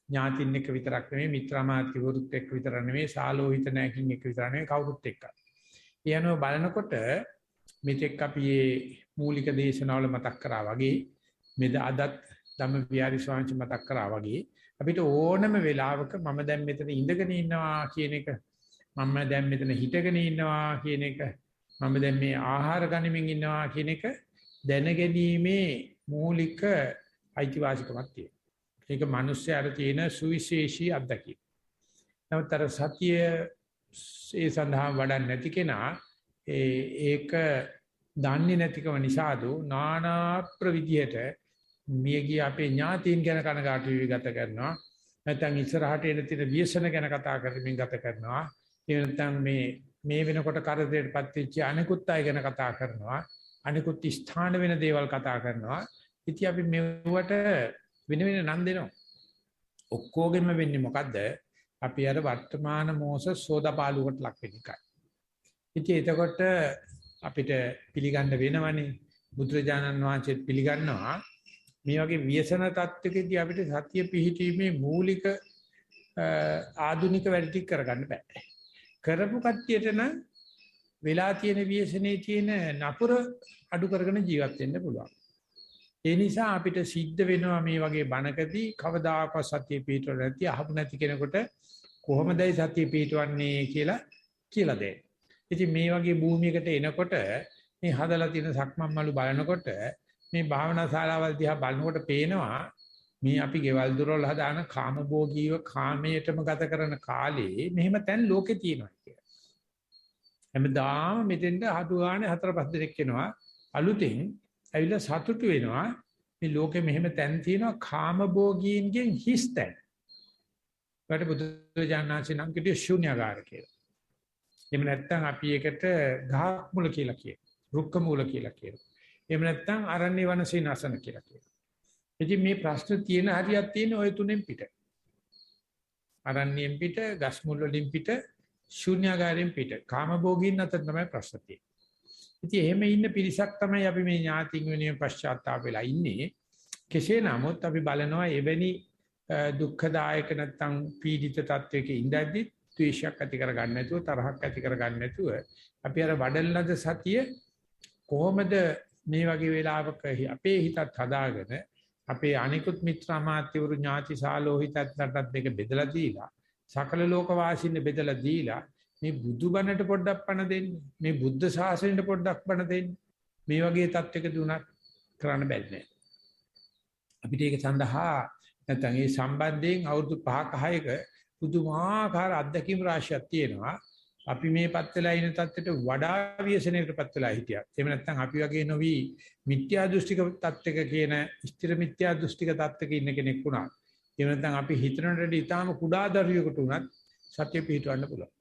ඥාතින් එක්ක විතරක් නෙමෙයි, මිත්‍රාමාත්‍යවරුත් එක්ක විතර නෙමෙයි, සාලෝහිත නැකින් එක්ක විතර නෙමෙයි, කවුරුත් එක්ක. ඊයනෝ බලනකොට මෙතෙක් අපි මේ මූලික දේශනාවල මතක් කරා වගේ, මෙද අදත් ධම්මවිහාරී ස්වාමීන් වහන්සේ මතක් කරා වගේ අපිට ඕනම වෙලාවක මම දැන් මෙතන ඉඳගෙන ඉන්නවා කියන එක, මම දැන් මෙතන හිටගෙන ඉන්නවා කියන එක, මම දැන් මේ ආහාර ගනිමින් ඉන්නවා කියන එක දැනගැනීමේ මූලික අයිතිවාසිකමක් තියෙනවා. ඒක මිනිස්යාට තියෙන සුවිශේෂී අත්දැකීම. නමුත් අර සතිය ඒ සඳහා වඩන්නේ නැති කෙනා ඒක දන්නේ නැතිකම නිසාදෝ නානා ප්‍රවිධියට මියගිය අපේ ඥාතීන් ගැන කනගාටු වෙවි ගත කරනවා. නැත්නම් ඉස්සරහට එන තියෙන ව්‍යසන ගැන කතා කරමින් ගත කරනවා. ඒ නැත්නම් මේ වෙනකොට කරදරයටපත් වෙච්ච අනිකුත් අය ගැන කතා කරනවා. අනිකුත් ස්ථාන වෙන දේවල් කතා කරනවා. ඉතින් අපි මෙවට වෙන වෙන නම් දෙනවා. ඔක්කොගෙම වෙන්නේ මොකද්ද? අපි අර වර්තමාන මෝස සෝදාපාලුවට ලක් වෙන එකයි. ඉතින් එතකොට අපිට පිළිගන්න වෙනවනේ, බුදුරජාණන් වහන්සේත් පිළිගන්නවා මේ වගේ ව්‍යසන තත්ත්වකදී අපිට සතිය පිහිටීමේ මූලික ආධුනික වැඩ ටික කරගන්න බෑ. කරපු කට්ටියට නම් වෙලා තියෙන ව්‍යසනේ තියෙන නපුර අඩු කරගෙන ජීවත් වෙන්න පුළුවන්. ඒ නිසා අපිට සිද්ධ වෙනවා මේ වගේ බණකදී කවදාකවත් සතිය පිහිටවල නැති අහපු නැති කෙනෙකුට කොහොමදයි සතිය පිහිටවන්නේ කියලා දෙන්න. ඉතින් මේ වගේ භූමියකට එනකොට මේ හදලා තියෙන සක්මන් මලු බලනකොට මේ භාවනා ශාලාවල් දිහා බලනකොට පේනවා මේ අපි ගෙවල් දොරවල් හදාන කාමභෝගීව කාමයටම ගත කරන කාලේ මෙහෙම තැන් ලෝකේ තියෙනවා කියලා. හැමදාම මෙතෙන්ට හදු ගානේ 4-5 දෙනෙක් එනවා අලුතෙන් ඇවිල්ලා සතුටු වෙනවා මේ ලෝකෙ මෙහෙම තැන් තියෙනවා කාමභෝගීන්ගෙන් හිස් තැන්. වට බුදුරජාණන්සේ නම් කිව්වේ ශූන්‍යාකාර කියලා. එහෙම නැත්නම් අපි ඒකට ගහක් මුල කියලා කියනවා. රුක්ක මූල කියලා කියනවා. එහෙම නැත්නම් අරණ්‍ය වනසීනසන කියලා කියනවා. ඉතින් මේ ප්‍රශ්න තියෙන හරියක් තියෙන ওই තුනෙන් පිට. අරණ්‍යයෙන් පිට, ගස් මුල් වලින් පිට, ශූන්‍යාකාරයෙන් පිට. කාමභෝගීන් අතර තමයි ප්‍රශ්න තියෙන්නේ. ඉතින් එහෙම ඉන්න පිරිසක් තමයි අපි මේ ඥාතින් වෙනුවෙන් පශ්චාත්තාප වෙලා ඉන්නේ. කෙසේ නමුත් අපි බලනවා එවැනි දුක්ඛදායක නැත්නම් පීඩිත තත්වයක ඉඳද්දි ද්වේෂයක් ඇති කරගන්න නැතුව, තරහක් ඇති කරගන්න නැතුව අපි අර වඩලනද සතිය කොහොමද මේ වගේ වෙලාවක අපේ හිතත් හදාගෙන අපේ අනිකුත් මිත්‍රාමාත්‍යවරු ඥාති සාලෝහිතත් නටත් දෙක බෙදලා දීලා සකල ලෝක වාසීන් බෙදලා දීලා මේ බුදුබණට පොඩ්ඩක් පණ දෙන්න, මේ බුද්ධ ශාසනයට පොඩ්ඩක් පණ දෙන්න, මේ වගේ තත්යකදී උනත් කරන්න බැන්නේ. අපිට ඒක සඳහා නැත්නම් ඒ සම්බන්ධයෙන් අවුරුදු 5ක 6ක පුදුමාකාර අත්දැකීම් රාශියක් තියෙනවා. අපි මේපත් වෙලා ඉන්න තත්ත්වයට වඩා ව්‍යසනයකටපත් වෙලා හිටියා. එහෙම නැත්නම් අපි වගේ නොවි මිත්‍යා දෘෂ්ටික තත්ත්වයක කියන ස්ථිර මිත්‍යා දෘෂ්ටික තත්ත්වයක ඉන්න කෙනෙක් වුණා. එහෙම නැත්නම් අපි හිතනට ඊටාම කුඩා දරුවෙකුට උනත් සත්‍ය පිටවන්න පුළුවන්.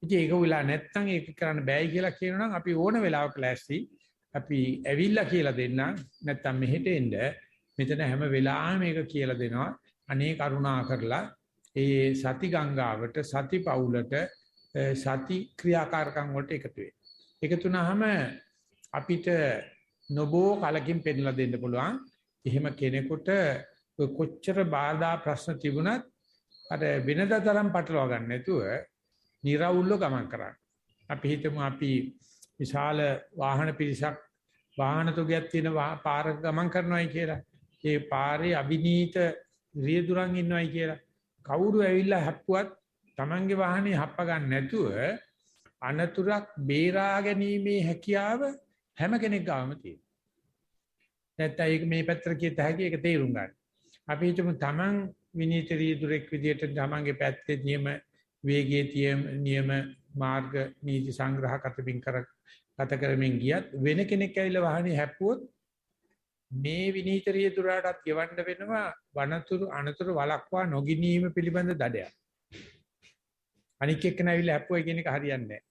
ඉතින් ඒක උලා නැත්නම් ඒක කරන්න බෑයි කියලා කියනනම් අපි ඕන වෙලාවක ලෑස්ති අපි ඇවිල්ලා කියලා දෙන්න නැත්නම් මෙහෙට එන්න මෙතන හැම වෙලාවෙම මේක කියලා දෙනවා. අනේ කරුණා කරලා ඒ සති ගංගාවට සති පවුලට සති ක්‍රියාකාරකම් වලට එකතු වෙයි. එකතු වුණාම අපිට නොබෝ කලකින් පෙන්නලා දෙන්න පුළුවන්. එහෙම කෙනෙකුට කොච්චර බාධා ප්‍රශ්න තිබුණත් අර වෙනදා තරම් පටලවා ගන්න නැතුව නිර්වුල්ව ගමන් කරන්න. අපි හිතමු අපි විශාල වාහන පිරිසක් වාහන තුගයක් තියෙන පාරක ගමන් කරනවායි කියලා. ඒ පාරේ අවිනීත රියදුරන් ඉන්නවායි කියලා. කවුරු ඇවිල්ලා හැප්පුවත් Tamange වාහනේ හප්ප ගන්න නැතුව අනතුරක් බේරා ගැනීමේ හැකියාව හැම කෙනෙක් ගාම තියෙනවා. නැත්නම් ඒක මේ පැත්තට කියත හැකි ඒක තේරුම් ගන්න. අපි හිතමු Taman විනීත රියදුරෙක් විදියට Tamange පැත්තේ නියම වේගයේ නියම මාර්ග නීති සංග්‍රහ ගත කරමින් ගියත් වෙන කෙනෙක් ඇවිල්ලා වාහනේ හැප්පුවොත් මේ විනීතරිය දුරටත් ගෙවන්න වෙනවා වනතුරු අනතුරු වළක්වා නොගිනීම පිළිබඳ දඩයක්. අනික් එක්කන ඇවිල්ලා හැප්පුවා කියන එක හරියන්නේ නැහැ.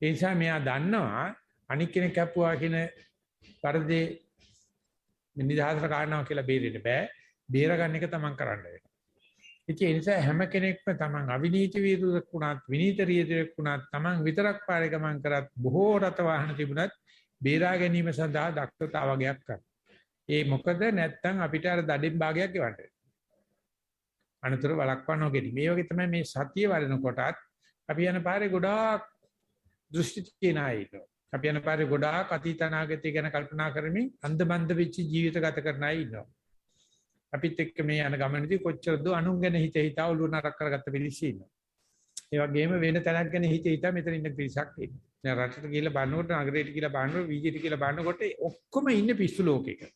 ඒ නිසා මෙයා දන්නවා අනික් කෙනෙක් හැප්පුවා කියන පරිදි නිදහසට කාරණාව කියලා බේරෙන්න බෑ. බේරගන්න එක තමන් කරන්න වෙනවා. ඒ නිසා හැම කෙනෙක්ම තමන් අවිනීති වීරුවක් වුණත් විනීතරියෙක් වුණත් තමන් විතරක් පාරේ ගමන් කරත් බොහෝ රට වාහන තිබුණත් බේරා ගැනීම සඳහා දක්ෂතාවයක් කරනවා. ඒ මොකද නැත්තම් අපිට අර දඩින් භාගයක් ගෙවන්න වෙනවා. අනතුරු වළක්වා නොගෙනි. මේ වගේ තමයි මේ සතිය වඩනකොටත් අපි යන පාරේ ගොඩාක් දෘෂ්ටි තියන අය ඉන්නවා. අපි යන පාරේ ගොඩාක් අතීත අනාගතය ගැන කල්පනා කරමින් අන්ධබන්ධ වෙච්ච ජීවිත ගත කරන අය ඉන්නවා. අපිත් එක්ක මේ යන ගමනේදී කොච්චරද අනුන් ගැන හිතා ඔළුව නරක කරගත්ත පිළිසි ඉන්නවා. ඒ වගේම වෙන තැනක් ගැන හිතා මෙතන ඉන්න පිරිසක් ඉන්නවා. දැන් රටට ගිහලා බලනකොට නගරයට ගිහලා බලනකොට වීදියට ගිහලා බලනකොට ඔක්කොම ඉන්නේ පිස්සු ලෝකෙක.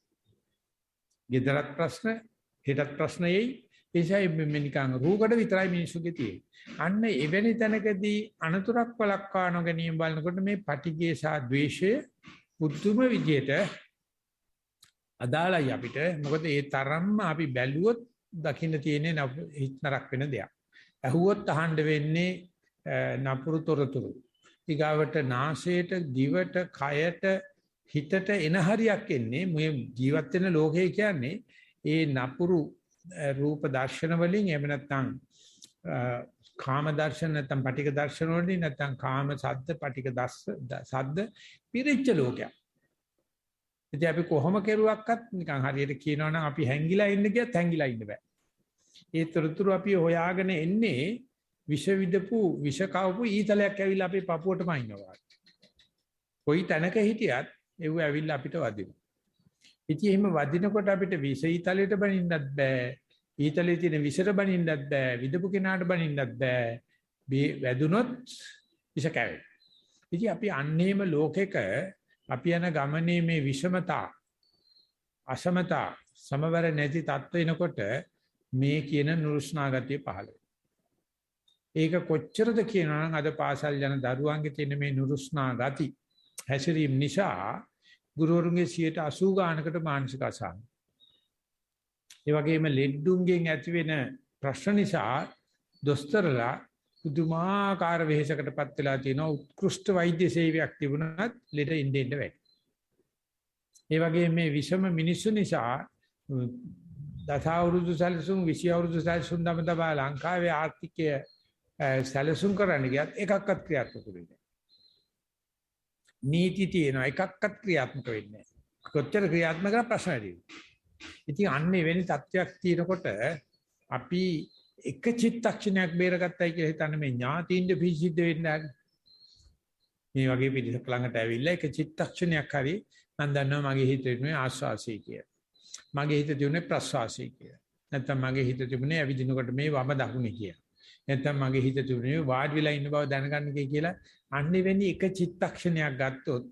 ගෙදරත් ප්‍රශ්න, හෙටත් ප්‍රශ්න එයි. ඒසයි මෙනිකන් රූකඩ විතරයි මිනිස්සුගේ තියෙන්නේ. අන්න එවැනි තැනකදී අනතුරක් වළක්වා නොගැනීම බලනකොට මේ පටිඝය සහ ද්වේෂය පුදුම විදියට අදාළයි අපිට. මොකද ඒ තරම්ම අපි බැලුවොත් දකින්න තියෙන්නේ හිතනරක් වෙන දෙයක්. ඇහුවොත් අහන්න වෙන්නේ නපුරු තොරතුරු. ඊගාවට නාසයට, දිවට, කයට, හිතට එන හරියක් එන්නේ මේ ජීවත් වෙන ලෝකය කියන්නේ ඒ නපුරු රූප දර්ශන වලින් එහෙම නැත්නම් කාම දර්ශන නැත්නම් පටික දර්ශන වලින් නැත්නම් කාම සද්ද පටික සද්ද පිරිච්ච ලෝකයක්. ඉතින් අපි කොහොම කෙරුවක්වත් නිකන් හරියට කියනවා නම් අපි හැංගිලා ඉන්න ගියත් හැංගිලා ඉන්න බෑ. ඒ තොරතුරු අපි හොයාගෙන එන්නේ විෂ විදපු විෂ කවපු ඊතලයක් ඇවිල්ලා අපේ පපුවටම ඉන්නවා. කොයි තැනක හිටියත් ඒව ඇවිල්ලා අපිට වදිනවා. ඉතින් එහෙම වදිනකොට අපිට විෂ ඊතලයට බනින්නත් බෑ. ඊතලයේ තියෙන විෂට බනින්නත් බෑ. විදපු කෙනාට බනින්නත් බෑ. වැදුනොත් විෂ කැවෙයි. ඉතින් අපි අන්නේම ලෝකෙක අපි යන ගමනේ මේ විෂමතා අසමතා සමවර නැති තත්ත්ව වෙනකොට මේ කියන නුරුස්නා ගතිය පහළ වෙනවා. ඒක කොච්චරද කියනවා නම් අද පාසල් යන දරුවන්ගේ තියෙන මේ නුරුස්නා ගති හැසිරීම නිසා ගුරුවරුන්ගේ 80 ගානකට මානසික අසහන. ඒ වගේම ලෙඩුන්ගෙන් ඇති වෙන ප්‍රශ්න නිසා දොස්තරලා පුදුමාකාර වෙහෙසකටපත් වෙලා තියෙනවා. උත්කෘෂ්ඨ වෛද්‍ය සේවයක් තිබුණත් ලෙඩ ඉන්නේ නැහැ. ඒ වගේම මේ විෂම මිනිස්සු නිසා දසවුරුදු සැලසුම් 20 අවුරුදු සැලසුම් තමයි ලංකාවේ ආර්ථිකය සැලසුම් කරන්න ගියත් එකක්වත් ක්‍රියාත්මක වෙන්නේ නැහැ. නීති තියෙනවා එකක්වත් ක්‍රියාත්මක වෙන්නේ නැහැ. කොච්චර ක්‍රියාත්මක කරලා ප්‍රශ්න ඇති වෙනවා. ඉතින් අන්නේ වෙනි තත්ත්වයක් තියෙනකොට අපි එක චිත්තක්ෂණයක් බේරගත්තයි කියලා හිතන්නේ මේ ඥාතියින්ද පිසිද්ධ වෙන්නේ මේ වගේ පිළිසක් ළඟට ඇවිල්ලා එක චිත්තක්ෂණයක් හරි මම දන්නවා මගේ හිතේ මේ ආස්වාසී කියලා. මගේ හිතේ තිබුණේ ප්‍රස්වාසී කියලා. නැත්නම් මගේ හිතේ තිබුණේ ඇවිදිනකොට මේ වම දකුණේ කියලා. නැත්නම් මගේ හිතේ තිබුණේ වාඩි වෙලා ඉන්න බව දැනගන්න කියලා. අන්නේ වෙන්නේ එක චිත්තක්ෂණයක් ගත්තොත්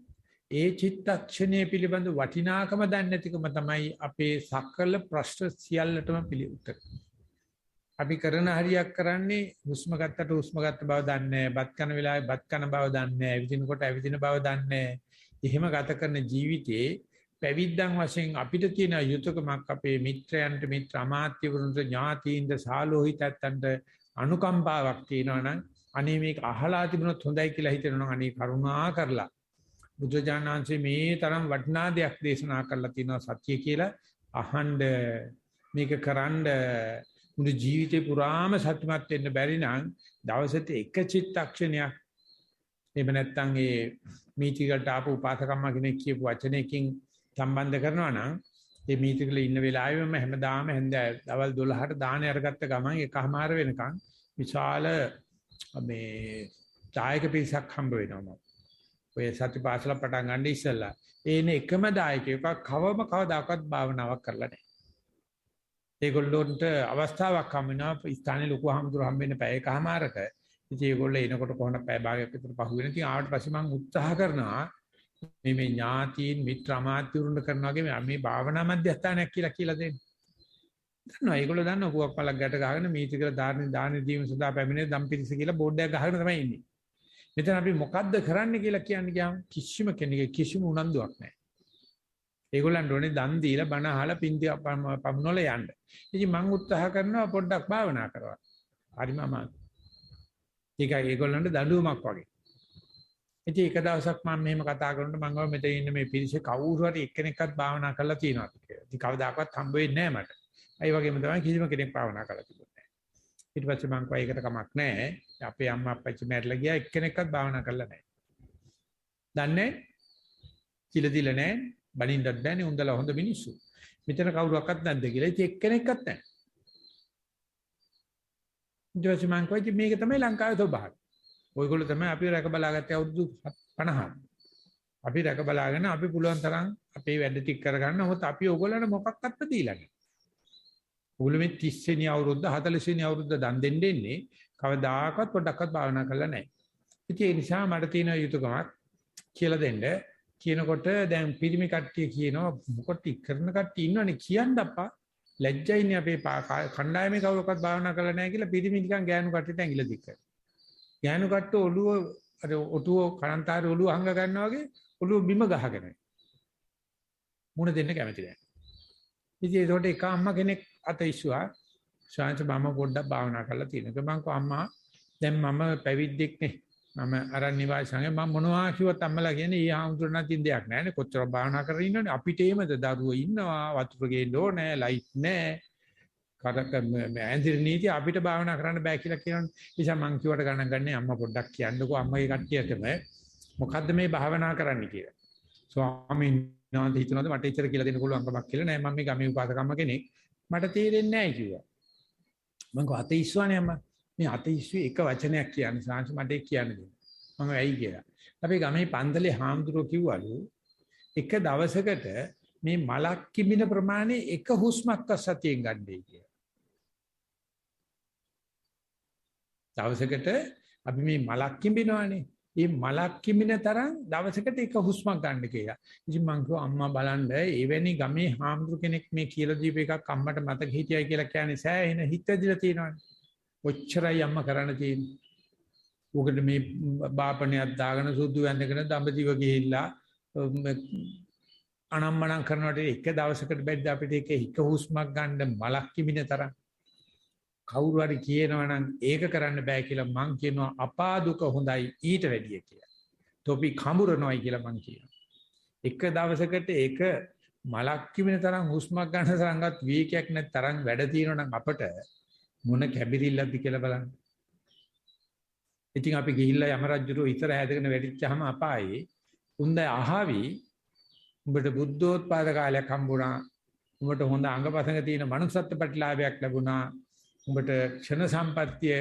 ඒ චිත්තක්ෂණය පිළිබඳ වටිනාකම දන්නේ නැතිකම තමයි අපේ සකල ප්‍රශ්න සියල්ලටම පිළිඋත්තර. අපි කරන හරියක් කරන්නේ හුස්ම ගත්තට හුස්ම ගත්ත බව දන්නේ නැහැ. බත් කන වෙලාවේ බත් කන බව දන්නේ නැහැ. ඇවිදිනකොට ඇවිදින බව දන්නේ නැහැ. එහෙම ගත කරන ජීවිතේ පැවිද්දන් වශයෙන් අපිට තියෙන යුතුයකමක් අපේ මිත්‍රයන්ට මිත්‍ර අමාත්‍යවරුන්ට ඥාතීන්ට සාලෝහිතයන්ට අනුකම්පාවක් තියෙනවා නම් අනේ මේක අහලා තිබුණොත් හොඳයි කියලා හිතනවා. අනේ කරුණා කරලා බුදුජානනාංශයේ මේ තරම් වටිනා දෙයක් දේශනා කරලා තියෙනවා සත්‍ය කියලා අහන්න මේක කරන්න මුළු ජීවිතේ පුරාම සතුටුමත් වෙන්න බැරි නම් දවසට එක චිත්තක්ෂණයක් එහෙම නැත්නම් ඒ මීටිකට ආපු උපාසකම්ම කෙනෙක් කියපු වචනයකින් සම්බන්ධ කරනවා නම් ඒ මීටිකල ඉන්න වෙලාවෙම හැමදාම හැන්දෑව දවල් 12ට දාහනේ අරගත්ත ගමන් එකමාර වෙනකන් විශාල මේ ඡායක පිරිසක් හම්බ වෙනවා. ඔය සතිපාසල පටන් ගන්න ඉස්සෙල්ලා ඒන එකම දායකයෙක් කවදාකවත් භාවනාවක් කරලා නැහැ. ඒගොල්ලොන්ට අවස්ථාවක් හම් වෙනවා ස්ථානයේ ලොකු හම්දුර හම් වෙන්න පැය එකමාරක. ඉතින් ඒගොල්ලෝ එනකොට කොහොමද පැය භාගයක් විතර පහු වෙන. ඉතින් ආවට පස්සේ මම උත්සාහ කරනවා මේ ඥාතීන් මිත්‍ර අමාත්‍යවරුන්ට කරනවා වගේ මේ භාවනා මධ්‍යස්ථානයක් කියලා දෙන්න. දන්නවා ඒගොල්ලෝ දන්නවා පුවක් පළක් ගැට ගහගෙන මීටි කියලා දාන දීම සඳහා පැමිණෙන දම්පිරිස කියලා බෝඩ් එකක් ගහගෙන තමයි ඉන්නේ. මෙතන අපි මොකද්ද කරන්න කියලා කියන්නේ ගියාම කිසිම කෙනෙකුගේ කිසිම උනන්දුවක් නැහැ. ඒගොල්ලන්ට ඕනේ දන් දීලා බණ අහලා පින්ති පමුණවල යන්න. ඉතින් මම උත්සාහ කරනවා පොඩ්ඩක් භාවනා කරවා. හරිම අමාරුයි. ඒකයි ඒගොල්ලන්ට දඬුවමක් වගේ. ඉතින් එක දවසක් මම මෙහෙම කතා කරනකොට මම ගාව මෙතන ඉන්න මේ පිරිසේ කවුරු හරි එක්කෙනෙක්වත් භාවනා කරලා තියෙනවා කියලා. ඉතින් කවදාකවත් හම්බ වෙන්නේ නැහැ මට. ඒ වගේම තමයි කිසිම කෙනෙක් භාවනා කරලා තිබුණේ නැහැ. ඊට පස්සේ මම කිව්වා ඒකට කමක් නැහැ. අපේ අම්මා අප්පච්චි මැරලා ගියා එක්කෙනෙක්වත් භාවනා කරලා නැහැ. දන්නේ කියලා දිල නැහැ. බණින්නත් බෑනේ උන්දලා හොඳ මිනිස්සු. මෙතන කවුරුවක්වත් නැද්ද කියලා. ඉතින් එක්කෙනෙක්වත් නැහැ. ඊට පස්සේ මම කිව්වා මේක තමයි ලංකාවේ ස්වභාවය. ඔයගොල්ලෝ තමයි අපි රැක බලාගත්තේ අවුරුදු 50. අපි රැක බලාගෙන අපි පුළුවන් තරම් අපේ වැඩ ටික කරගන්න. මොකද අපි ඕගොල්ලන්ට මොකක්වත් දීලා නැහැ. ඕගොල්ලෝ මේ 30 වෙනි අවුරුද්ද 40 වෙනි අවුරුද්ද දන් දෙන්නේ කවදාකවත් පොඩ්ඩක්වත් භාවනා කරලා නැහැ. ඉතින් ඒ නිසා මට තියෙන යුතුයකමක් කියලා දෙන්න. කියනකොට දැන් පිරිමි කට්ටිය කියනවා මොකටද කරන කට්ටිය ඉන්නවනේ කියන්න අප්පා ලැජ්ජයිනේ අපේ කණ්ඩායමේ කවුරක්වත් භාවනා කරලා නැහැ කියලා පිරිමි නිකන් ගෑනු කට්ටියට ඇඟිල්ල දික් කරනවා. ගෑනු කට්ට ඔළුව අර ඔටුව කනන්තාරේ ඔළුව අංග ගන්නවා වගේ ඔළුව බිම ගහගෙන මුණ දෙන්න කැමති නැහැ. ඉතින් ඒකට එක අම්මා කෙනෙක් අත ඉස්සුවා ශාන්ත මම පොඩ්ඩක් භාවනා කරලා තියෙනවා. මම කිව්වා අම්මා දැන් මම පැවිද්දෙක් නේ. මම අරන් නිවාසයේ මම මොනවා කිව්වත් අම්මලා කියන්නේ ඊ ආම්තුරණ තින් දෙයක් නැහැනේ. කොච්චර භාවනා කරගෙන ඉන්නවනේ අපිට එහෙමද දරුවෝ ඉන්නවා වතුර ගේන්න ඕනේ ලයිට් නැහැ. කරක ඇන්දිර නීති අපිට භාවනා කරන්න බෑ කියලා කියනවනේ. නිසා මං කිව්වට ගණන් ගන්නේ අම්මා පොඩ්ඩක් කියන්නකෝ අම්මගේ කට්ටියටම මොකද්ද මේ භාවනා කරන්න කියලා. ස්වාමීන් වහන්සේ හිතනවාද මට ඉතර කියලා දෙන්න පුළුවන් කමක් කියලා නෑ මම මේ ගමේ උපාසකම්ම කෙනෙක් මට තේරෙන්නේ නැහැ කිව්වා. මං කිව්වා අතේ ඉස්සුවානේ අම්මා. මේ අතේ ඉස්සුවේ එක වචනයක් කියන්නේ සාංශ මට ඒක කියන්න දෙන්න. මම ඇයි කියලා. අපි ගමේ පන්දලේ හාමුදුරුවෝ කිව්වලු එක දවසකට මේ මලක් කිමින ප්‍රමාණය එක හුස්මක් සතියෙන් ගන්නයි කියලා. දවසකට අපි මේ මලක් කිඹිනවානේ. මේ මලක් කිඹින තරම් දවසකට එක හුස්මක් ගන්න කියලා. ඉතින් මං කිව්වා අම්මා බලන්න එවැනි ගමේ හාමුදුරු කෙනෙක් මේ කියලා දීප එකක් අම්මට මතක හිටියයි කියලා කියන්නේ සෑහෙන හිත ඇදිලා තියෙනවානේ. ඔච්චරයි අම්මා කරන්න තියෙන්නේ. උකට මේ බාපණයක් දාගෙන සුදු වැඳගෙන දඹදිව ගිහිල්ලා අනම්මනම් කරනකොට එක දවසකට බැද්ද අපිට එක හුස්මක් ගන්න මලක් කිඹින තරම් කවුරු හරි කියනවනම් ඒක කරන්න බෑ කියලා මං කියනවා අපා දුක හොඳයි ඊට වැඩිය කියලා. තොපි කඹරනොයි කියලා මං කියනවා. එක දවසකට එක මලක් කිමින තරම් හුස්මක් ගන්න තරම්වත් වීකයක් නැත් තරම් වැඩ තියෙනවනම් අපට මොන කැබිරිල්ලක්ද කියලා බලන්න. ඉතින් අපි ගිහිල්ලා යම රජුරෝ ඉතර හැදගෙන වැඩිච්චාම අපායේ උන්ද අහවි උඹට බුද්ධෝත්පාද කාලයක් හම්බුණා. උඹට හොඳ අංගපසංග තියෙන manussත්ත්ව ප්‍රතිලාභයක් ලැබුණා. උඹට ක්ෂණ සම්පත්තිය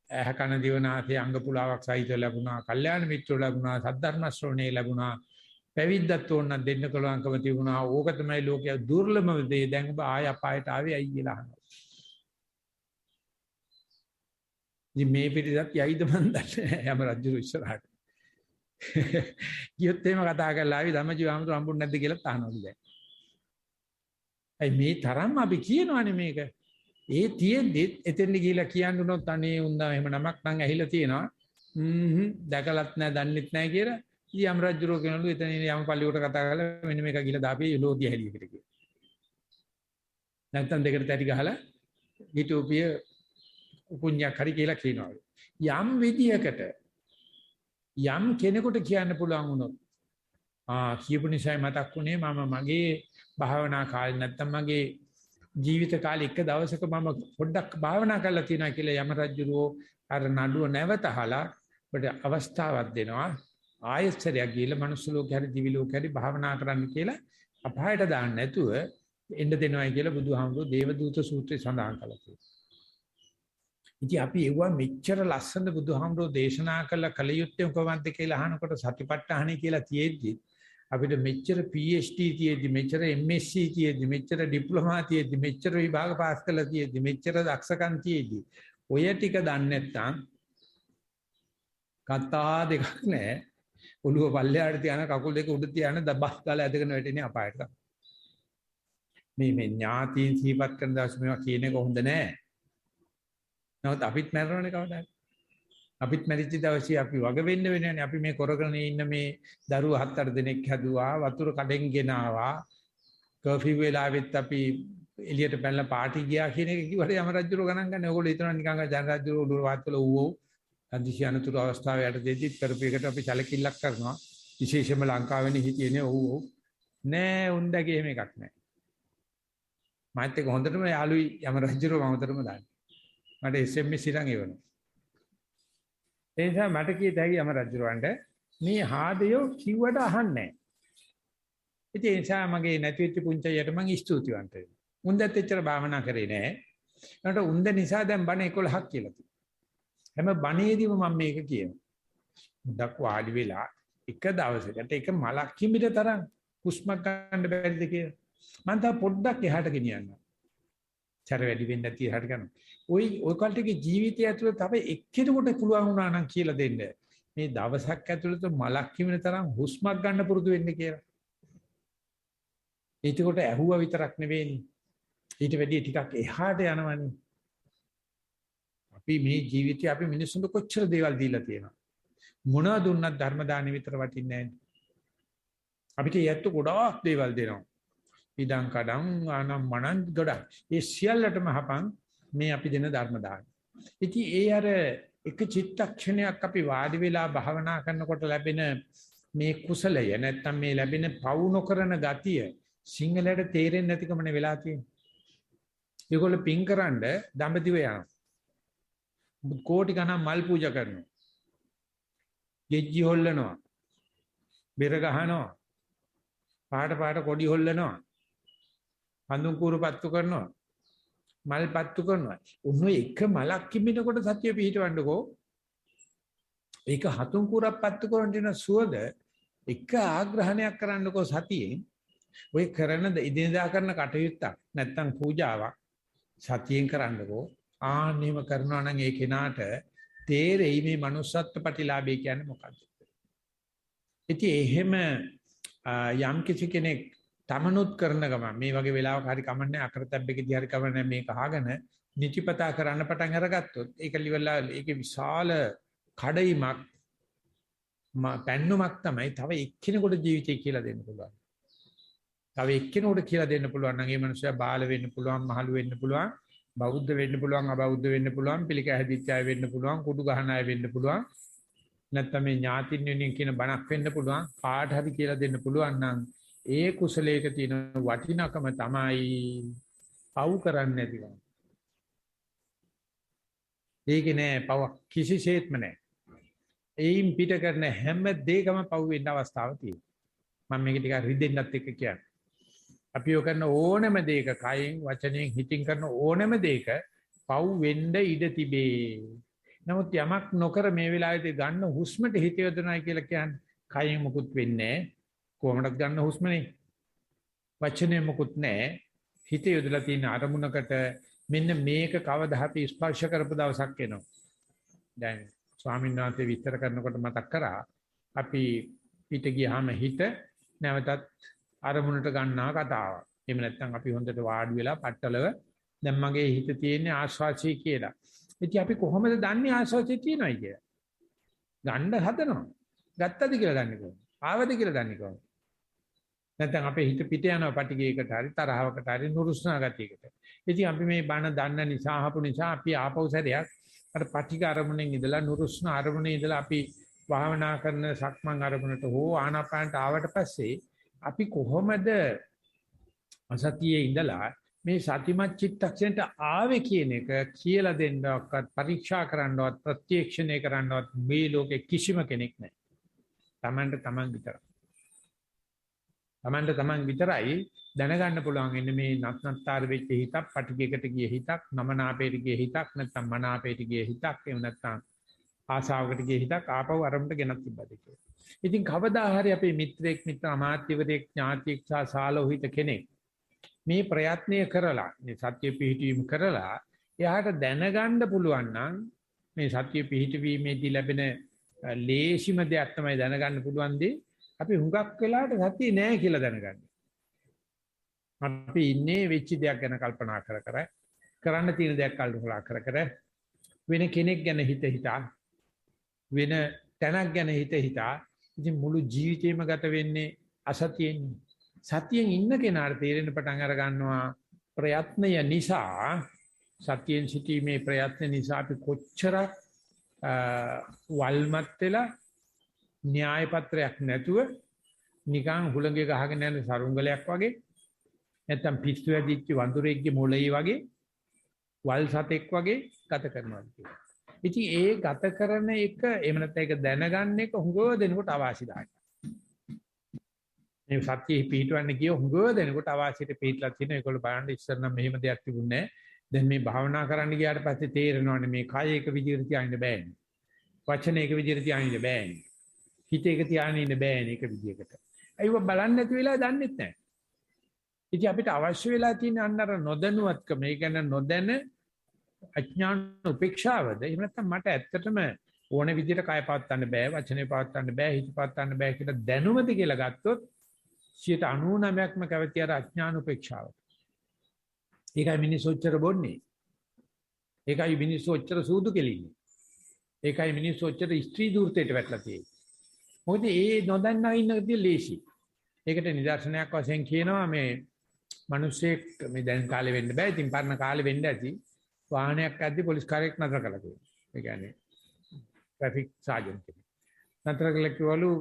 ඇහ කන දිවනාසේ අංග පුලාවක් සහිත ලැබුණා. කල්යාණ මිත්‍රෝ ලැබුණා. සද්ධර්ම ශ්‍රවණේ ලැබුණා. පැවිද්දත් ඕන දෙන්න කලවංකම තිබුණා. ඕක තමයි ලෝකයේ දුර්ලභම දේ. දැන් ඔබ ආය අපායට ආවේ ඇයි කියලා අහනවා. ඉතින් මේ පිටිසත් යයිද මන් දන්නේ යම රජු ඉස්සරහට. කියොත් එහෙම කතා කරලා ආවි ධම්මජීව ආමතුරු හම්බුනේ නැද්ද කියලා අහනවලු දැන්. අයි මේ තරම් අපි කියනවනේ මේක. ඒ තියෙද්දි එතෙන් ගිහිලා කියන්න උනොත් අනේ උන්දා එහෙම නමක් නම් ඇහිලා තියෙනවා. දැකලත් නැහැ, දන්නෙත් නැහැ කියලා. ඉතින් යම් රජුරෝ කියනලු එතන යම් පල්ලියට කතා කරලා මෙන්න මේක ගිහිලා දාපේ ලෝදිය හැලියකට කියලා. නැත්තම් දෙකට තැටි ගහලා හිටෝපිය උකුණ්‍යක් හරි කියලා කියනවා. යම් විදියකට යම් කෙනෙකුට කියන්න පුළුවන් වුණොත් කියපු නිසා මතක් වුණේ මම මගේ භාවනා කාලේ නැත්තම් මගේ ජීවිත කාලේ එක දවසක මම පොඩ්ඩක් භාවනා කරලා තියෙනවා කියලා යම රජුරෝ අර නඩුව නැවතහලා ඔබට අවස්ථාවක් දෙනවා ආයස්සරයක් ගිහලා මනුස්ස ලෝකේ හරි දිවි ලෝකේ හරි භාවනා කරන්න කියලා අපායට දාන්න නැතුව එන්න දෙනවයි කියලා බුදුහාමුදුරෝ දේවදූත සූත්‍රයේ සඳහන් කළා තියෙනවා. ඉතින් අපි ඒවා මෙච්චර ලස්සන බුදුහාමුදුරෝ දේශනා කළ කලියුත්තේ කොහොමද කියලා අහනකොට සතිපට්ඨානෙ කියලා තියෙද්දි අපිට මෙච්චර PhD තියෙද්දි මෙච්චර MSc තියෙද්දි මෙච්චර ඩිප්ලෝමා තියෙද්දි මෙච්චර විභාග පාස් කරලා තියෙද්දි මෙච්චර දක්ෂකම් තියෙද්දි ඔය ටික දන්නේ නැත්නම් කතා දෙකක් නැහැ. ඔළුව පල්ලෙහාට තියන කකුල් දෙක උඩ තියන දබස් ගාලා ඇදගෙන වැටෙන්නේ අපායට. මේ ඥාතීන් සිහිපත් කරන දවස් මේවා කියන එක හොඳ නෑ. නමුත් අපිත් මැරෙනවනේ කවදාද? අපිත් මැරිච්ච දවසේ අපි වග වෙන්න වෙනවනේ. අපි මේ කරගෙන ඉන්න මේ දරුවෝ 7-8 දෙනෙක් හැදුවා, වතුර කඩෙන් ගෙනාවා. කර්ෆිව් වෙලාවෙත් අපි එළියට පැනලා පාටි ගියා කියන එක කිව්වට යම රජුරෝ ගණන් ගන්න. ඕගොල්ලෝ හිතනවා නිකන් ජන රජුරෝ උඩ වාත්වල ඌවෝ අදිශි අනතුරු අවස්ථාවේ යට දෙද්දිත් කරපු එකට අපි සැලකිල්ලක් කරනවා. විශේෂයෙන්ම ලංකාවේ හිටියනේ ඌවෝ. නෑ උන්දගේ එහෙම එකක් නෑ. මාත් එක්ක හොඳටම යාළුයි යම රජුරෝ මමතරම දාන්නේ. මට SMS ඉරන් එවනවා. ඒ නිසා මට කීයද යම රජුරවන්ට මේ හාදයෝ කිව්වට අහන්නේ නැහැ. ඉතින් ඒ නිසා මගේ නැති වෙච්ච පුංචියට මම ස්තුතිවන්ත වෙනවා. උන්දත් එච්චර භාවනා කරේ නැහැ. ඒකට උන්ද නිසා දැන් බණ 11ක් කියලා තියෙනවා. හැම බණේදීම මම මේක කියනවා. මුඩක් වාඩි වෙලා එක දවසකට එක මලක් කිමිට තරම් හුස්මක් ගන්න බැරිද කියලා. මම තා පොඩ්ඩක් එහාට ගෙනියන්නම්. චර වැඩි වෙන්න නැති එහාට ගන්න. ඔය කල්ටගේ ජීවිතය ඇතුළත තව එක්කෙනෙකුට පුළුවන් වුණා නම් කියලා දෙන්න. මේ දවසක් ඇතුළත මලක් කිමින තරම් හුස්මක් ගන්න පුරුදු වෙන්න කියලා. ඒකට ඇහුවා විතරක් නෙවෙයිනේ. ඊට වැඩි ටිකක් එහාට යනවනේ. අපි මේ ජීවිතේ අපි මිනිස්සුන්ට කොච්චර දේවල් දීලා තියෙනවා. මොනවද දුන්නත් ධර්ම දානෙ විතර වටින්නේ නැහැ. අපිට යැත්තු ගොඩාක් දේවල් දෙනවා. ඉඩම් කඩම් ආනම් මනන් ගොඩක්. ඒ සියල්ලටම හපන් මේ අපි දෙන ධර්ම දාන. ඉතින් ඒ අර එක චිත්තක්ෂණයක් අපි වාඩි වෙලා භාවනා කරනකොට ලැබෙන මේ කුසලය නැත්තම් මේ ලැබෙන පවු නොකරන ගතිය සිංහලයට තේරෙන්නේ නැතිකමනේ වෙලා තියෙන්නේ. ඒගොල්ලෝ පින්කරනද දඹදිව යනවා. කෝටි ගණන් මල් පූජා කරනවා. ගෙජ්ජි හොල්ලනවා. බෙර ගහනවා. පාට කොඩි හොල්ලනවා. හඳුන් කූරු පත්තු කරනවා. මල් පත්තු කරනවා. උන්ව එක මලක් කිමිනකොට සතිය පිහිටවන්නකෝ. ඒක හතුන් කූරක් පත්තු කරන දින සුවද එක ආග්‍රහණයක් කරන්නකෝ සතියෙන්. ඔය කරන ඉදිනදා කරන කටයුත්තක් නැත්තම් පූජාවක් සතියෙන් කරන්නකෝ. ආන්නේම කරනවා නම් ඒ කෙනාට තේරෙයි මේ manussත්ත්ව ප්‍රතිලාභය කියන්නේ මොකක්ද. ඉතින් එහෙම යම් කිසි කෙනෙක් තමනුත් කරන ගමන් මේ වගේ වෙලාවක හරි කමන්නේ අකරතැබ්බෙකදී හරි කමන්නේ මේක අහගෙන නිතිපතා කරන්න පටන් අරගත්තොත් ඒක liverලා ඒකේ විශාල කඩයිමක් පැන්නුමක් තමයි තව එක්කෙනෙකුට ජීවිතය කියලා දෙන්න පුළුවන්. තව එක්කෙනෙකුට කියලා දෙන්න පුළුවන් නම් ඒ මනුස්සයා බාල වෙන්න පුළුවන්, මහලු වෙන්න පුළුවන්, බෞද්ධ වෙන්න පුළුවන්, අබෞද්ධ වෙන්න පුළුවන්, පිළිකා හැදිච්ච අය වෙන්න පුළුවන්, කුඩු ගහන අය වෙන්න පුළුවන්. නැත්නම් මේ ඥාතින් වෙනින් කියන බණක් වෙන්න පුළුවන්. කාට හරි කියලා දෙන්න පුළුවන් නම් ඒ කුසලයක තියෙන වටිනකම තමයි පව් කරන්නේ නැතිවම. ඒක නෑ පව කිසිසේත්ම නෑ. ඒයින් පිට කරන හැම දෙයකම පව් වෙන්න අවස්ථාවක් තියෙනවා. මම මේක ටිකක් රිදෙන්නත් එක්ක කියන්නේ. අපි ඔය කරන ඕනෑම දෙයක කයෙන් වචනයෙන් හිතින් කරන ඕනෑම දෙයක පව් වෙන්න ඉඩ තිබේ. නමුත් යමක් නොකර මේ වෙලාවේදී ගන්න හුස්මට හිත යොදනයි කියලා කියන්නේ කයෙන් මුකුත් වෙන්නේ නැහැ. කොහොමද ගන්න හුස්මනේ? වචනේ මුකුත් නැහැ. හිත යොදලා තියෙන අරමුණකට මෙන්න මේක කවදා හරි ස්පර්ශ කරපු දවසක් එනවා. දැන් ස්වාමීන් වහන්සේ විස්තර කරනකොට මතක් කරා අපි පිට ගියාම හිත නැවතත් අරමුණට ගන්නා කතාවක්. එහෙම නැත්නම් අපි හොඳට වාඩි වෙලා පట్టලව දැන් මගේ හිත තියෙන්නේ ආස්වාසිය කියලා. ඉතින් අපි කොහොමද දන්නේ ආස්වාසිය තියෙනවයි කියලා? ගන්න හදනවා. ගත්තද කියලා දන්නේ කොහොමද? ආවද කියලා දන්නේ කොහොමද? නැත්නම් අපේ හිත පිට යනවා පටිගයකට හරි තරහවකට හරි නුරුස්නා ගතියකට. ඉතින් අපි මේ බණ දන්න නිසා අහපු නිසා අපි ආපහු සැරයක් අර පටිග අරමුණෙන් ඉඳලා නුරුස්නා අරමුණේ ඉඳලා අපි භාවනා කරන සක්මන් අරමුණට හෝ ආනාපානට ආවට පස්සේ අපි කොහොමද අසතියේ ඉඳලා මේ සතිමත් චිත්තක්ෂණයට ආවේ කියන එක කියලා දෙන්නවත් පරීක්ෂා කරන්නවත් ප්‍රත්‍යක්ෂණය කරන්නවත් මේ ලෝකේ කිසිම කෙනෙක් නැහැ. Tamanට Taman විතරයි. Tamanට Taman විතරයි දැනගන්න පුළුවන් ඉන්නේ මේ නත්නත්තර වෙච්ච හිතක්, පටිගයකට ගිය හිතක්, නමනාපේට ගිය හිතක්, නැත්නම් මනාපේට ගිය හිතක්, එහෙම නැත්නම් ආසාවකට ගිය හිතක් ආපහු අරමුණට ගෙනත් තිබ්බද කියලා. ඉතින් කවදා හරි අපේ මිත්‍රෙක්, මිත්‍ර අමාත්‍යවරයෙක්, ඥාතියෙක් සහ සාලෝහිත කෙනෙක් මේ ප්‍රයත්නය කරලා, මේ සත්‍ය පිහිටවීම කරලා එයාට දැනගන්න පුළුවන් නම් මේ සත්‍ය පිහිටවීමේදී ලැබෙන ලේසිම දෙයක් තමයි දැනගන්න පුළුවන් දේ අපි හුඟක් වෙලාවට සත්‍ය නෑ කියලා දැනගන්න. අපි ඉන්නේ වෙච්ච දෙයක් ගැන කල්පනා කර කර කරන්න තියෙන දෙයක් කල්පනා කර කර වෙන කෙනෙක් ගැන හිතා වෙන තැනක් ගැන හිතා ඉතින් මුළු ජීවිතේම ගත වෙන්නේ අසතියෙන්. සතියෙන් ඉන්න කෙනාට තේරෙන පටන් අර ගන්නවා ප්‍රයත්නය නිසා සතියෙන් සිටීමේ ප්‍රයත්න නිසා අපි කොච්චර වල්මත් වෙලා න්‍යාය පත්‍රයක් නැතුව නිකන් හුළඟේ ගහගෙන යන සරුංගලයක් වගේ නැත්තම් පිස්සු ඇදිච්ච වඳුරෙක්ගේ මොළේ වගේ වල් සතෙක් වගේ ගත කරනවා කියලා. ඉතින් ඒ ගත කරන එක එහෙම නැත්නම් ඒක දැනගන්න එක හුඟව දෙනකොට අවාසිදායකයි. මේ සත්‍යෙහි පිටවන්න ගිය හුඟව දෙනකොට අවාසියට පිටලා තියෙන ඒගොල්ලෝ බලන්න ඉස්සර නම් මෙහෙම දෙයක් තිබුණේ නැහැ. දැන් මේ භාවනා කරන්න ගියාට පස්සේ තේරෙනවානේ මේ කය එක විදිහට තියාගෙන බෑනේ. වචන එක විදිහට තියාගෙන බෑනේ. හිත එක තියාගෙන ඉන්න බෑනේ එක විදිහකට. ඒව බලන්න නැති වෙලා දන්නෙත් නැහැ. ඉතින් අපිට අවශ්‍ය වෙලා තියෙන අන්නර නොදැනුවත්කම, ඒ කියන්නේ නොදැන අඥාන උපේක්ෂාවද? එහෙම නැත්නම් මට ඇත්තටම ඕන විදිහට කය පවත්වන්න බෑ, වචනේ පවත්වන්න බෑ, හිත පවත්වන්න බෑ කියලා දැනුමද කියලා ගත්තොත් 99%ක්ම කැවති අර අඥාන උපේක්ෂාව. ඒකයි මිනිස්සු ඔච්චර බොන්නේ. ඒකයි මිනිස්සු ඔච්චර සූදු කෙලින්නේ. ඒකයි මිනිස්සු ඔච්චර ස්ත්‍රී දූර්තයට වැටලා තියෙන්නේ. මොකද ඒ නොදන්නා ඉන්නකදී ලේසි. ඒකට නිදර්ශනයක් වශයෙන් කියනවා මේ මිනිස්සෙක් මේ දැන් කාලේ වෙන්න බෑ. ඉතින් පරණ කාලේ වෙන්න ඇති. වාහනයක් ඇද්දි පොලිස් කාර්යයක් නතර කළා කියලා. ඒ කියන්නේ ට්‍රැෆික් සාජන් කෙනෙක්. නතර කළා කිව්වලු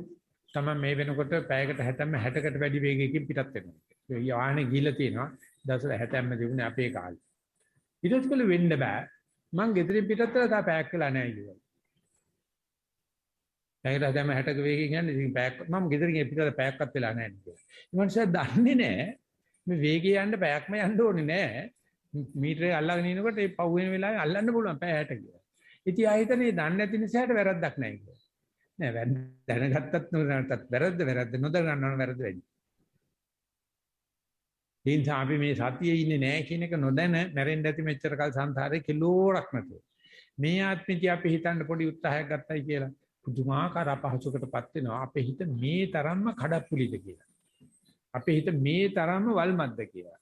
තමයි මේ වෙනකොට පැයකට 60කට වැඩි වේගයකින් පිටත් වෙනවා. ඒ වාහනේ ගිහිල්ලා තියෙනවා. දවසට 60ම තිබුණේ අපේ කාලේ. ඊට පස්සේ වෙන්න බෑ. මං ගෙදරින් පිටත් වෙලා තා පැයක් වෙලා නැහැ කිව්වා. පැයකට 60ක වේගයෙන් යන්නේ ඉතින් පැයක් මම ගෙදරින් පිටත පැයක්වත් වෙලා නැහැ කියලා. ඒ මනුස්සයා දන්නේ නැහැ මේ වේගය යන්න පැයක්ම යන්න ඕනේ නැහැ. මීටරේ අල්ලගෙන ඉනකොට ඒ පව් වෙන වෙලාවේ අල්ලන්න පුළුවන් පැය 60 කියලා. ඉතින් ආයෙතනේ දන්නේ නැති නිසාට වැරද්දක් නැහැ කියලා. නෑ දැනගත්තත් නොදැනගත්තත් වැරද්ද නොදැනගන්නව වැරද්ද වෙන්නේ. ඒ නිසා අපි මේ සතියේ ඉන්නේ නැහැ කියන එක නොදැන මැරෙන්න ඇති මෙච්චර කල් සංසාරේ කිලෝරක් නැතුව. මේ ආත්මිකය අපි හිතන්න පොඩි උත්සාහයක් ගත්තයි කියලා පුදුමාකාර අපහසුකටපත් වෙනවා. අපේ හිත මේ තරම්ම කඩප්පුලිද කියලා. අපේ හිත මේ තරම්ම වල්මත්ද කියලා.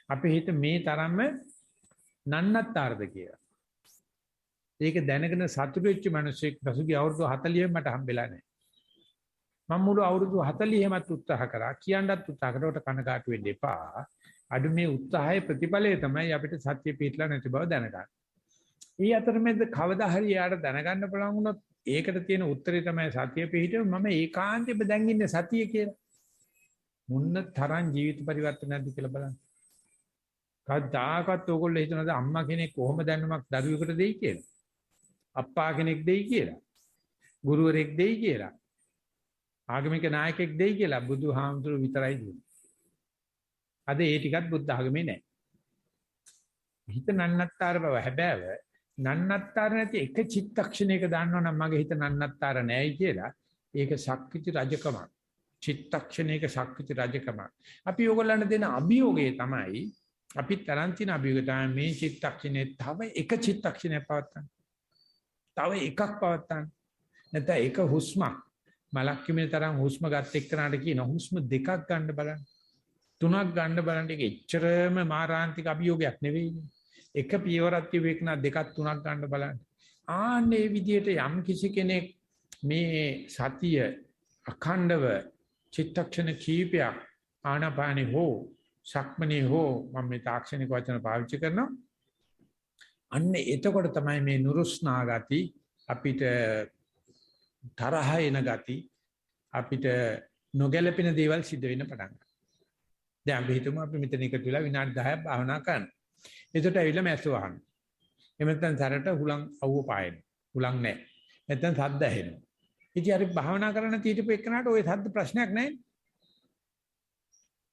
අපේ හිත මේ තරම්ම නන්නත්තරද කියලා. ඒක දැනගෙන සතුටු වෙච්ච මිනිස්සෙක් පසුගිය අවුරුදු 40ෙම මට හම්බෙලා නැහැ. මම මුළු අවුරුදු 40ෙමත් උත්සාහ කරා කියන්නත් උත්සාහ කරවට කනගාටු වෙන්න එපා. අඩු මේ උත්සාහයේ ප්‍රතිඵලය තමයි අපිට සත්‍ය පිටලා නැති බව දැනගන්න. ඊ අතරමැද කවදා හරි යාට දැනගන්න පුළුවන් වුණොත් ඒකට තියෙන උත්තරේ තමයි සත්‍ය පිටේ මම ඒකාන්තයෙන්ම දැන් ඉන්නේ සතිය කියලා. මුන්න තරම් ජීවිත පරිවර්තනයක්ද කියලා බලන්න. කවදාකවත් ඕගොල්ලෝ හිතනවාද අම්මා කෙනෙක් කොහොම දැනුමක් දරුවෙකුට දෙයි කියලා? අප්පා කෙනෙක් දෙයි කියලා? ගුරුවරයෙක් දෙයි කියලා? ආගමික නායකයෙක් දෙයි කියලා? බුදුහාමුදුරු විතරයි දෙන්නේ. අද ඒ ටිකත් බුද්ධ ආගමේ නැහැ. හිත නන්නත්තර බව හැබෑව නන්නත්තර නැති එක චිත්තක්ෂණයක දන්නවනම් මගේ හිත නන්නත්තර නැහැයි කියලා ඒක ශක්තිච රජකමක්. චිත්තක්ෂණයක ශක්තිච රජකමක්. අපි ඕගොල්ලන්ට දෙන අභියෝගය තමයි අපි තරන්තින අභියෝගය තමයි මේ චිත්තක්ෂණේ තව එක චිත්තක්ෂණයක් පවත්තන්න. තව එකක් පවත්තන්න. නැත්නම් එක හුස්මක් මලක් කිමේ තරම් හුස්ම ගන්න එක්කනට කියන හුස්ම දෙකක් ගන්න බලන්න. තුනක් ගන්න බලන්න එක එච්චරම මාරාන්තික අභියෝගයක් නෙවෙයි. එක පියවරක් තිබෙකන දෙකක් තුනක් ගන්න බලන්න. ආන්නේ විදිහට යම් කිසි කෙනෙක් මේ සතිය අඛණ්ඩව චිත්තක්ෂණ කීපයක් ආනාපානෙ හෝ සක්මනේ හෝ මම මේ තාක්ෂණික වචන පාවිච්චි කරනවා. අන්න එතකොට තමයි මේ නුරුස්නා ගති අපිට තරහ එන ගති අපිට නොගැලපෙන දේවල් සිද්ධ වෙන්න පටන් ගන්නවා. දැන් අපි හිතමු අපි මෙතන එකතු වෙලා විනාඩි 10ක් භාවනා කරනවා. එතකොට ඇවිල්ලා මැස්ස වහන්න. එහෙම නැත්නම් සැරට හුලං අවුව පායන. හුලං නැහැ. නැත්නම් සද්ද ඇහෙනවා. ඉතින් අර භාවනා කරන තීටපු එක්කනට ওই සද්ද ප්‍රශ්නයක් නැහැ.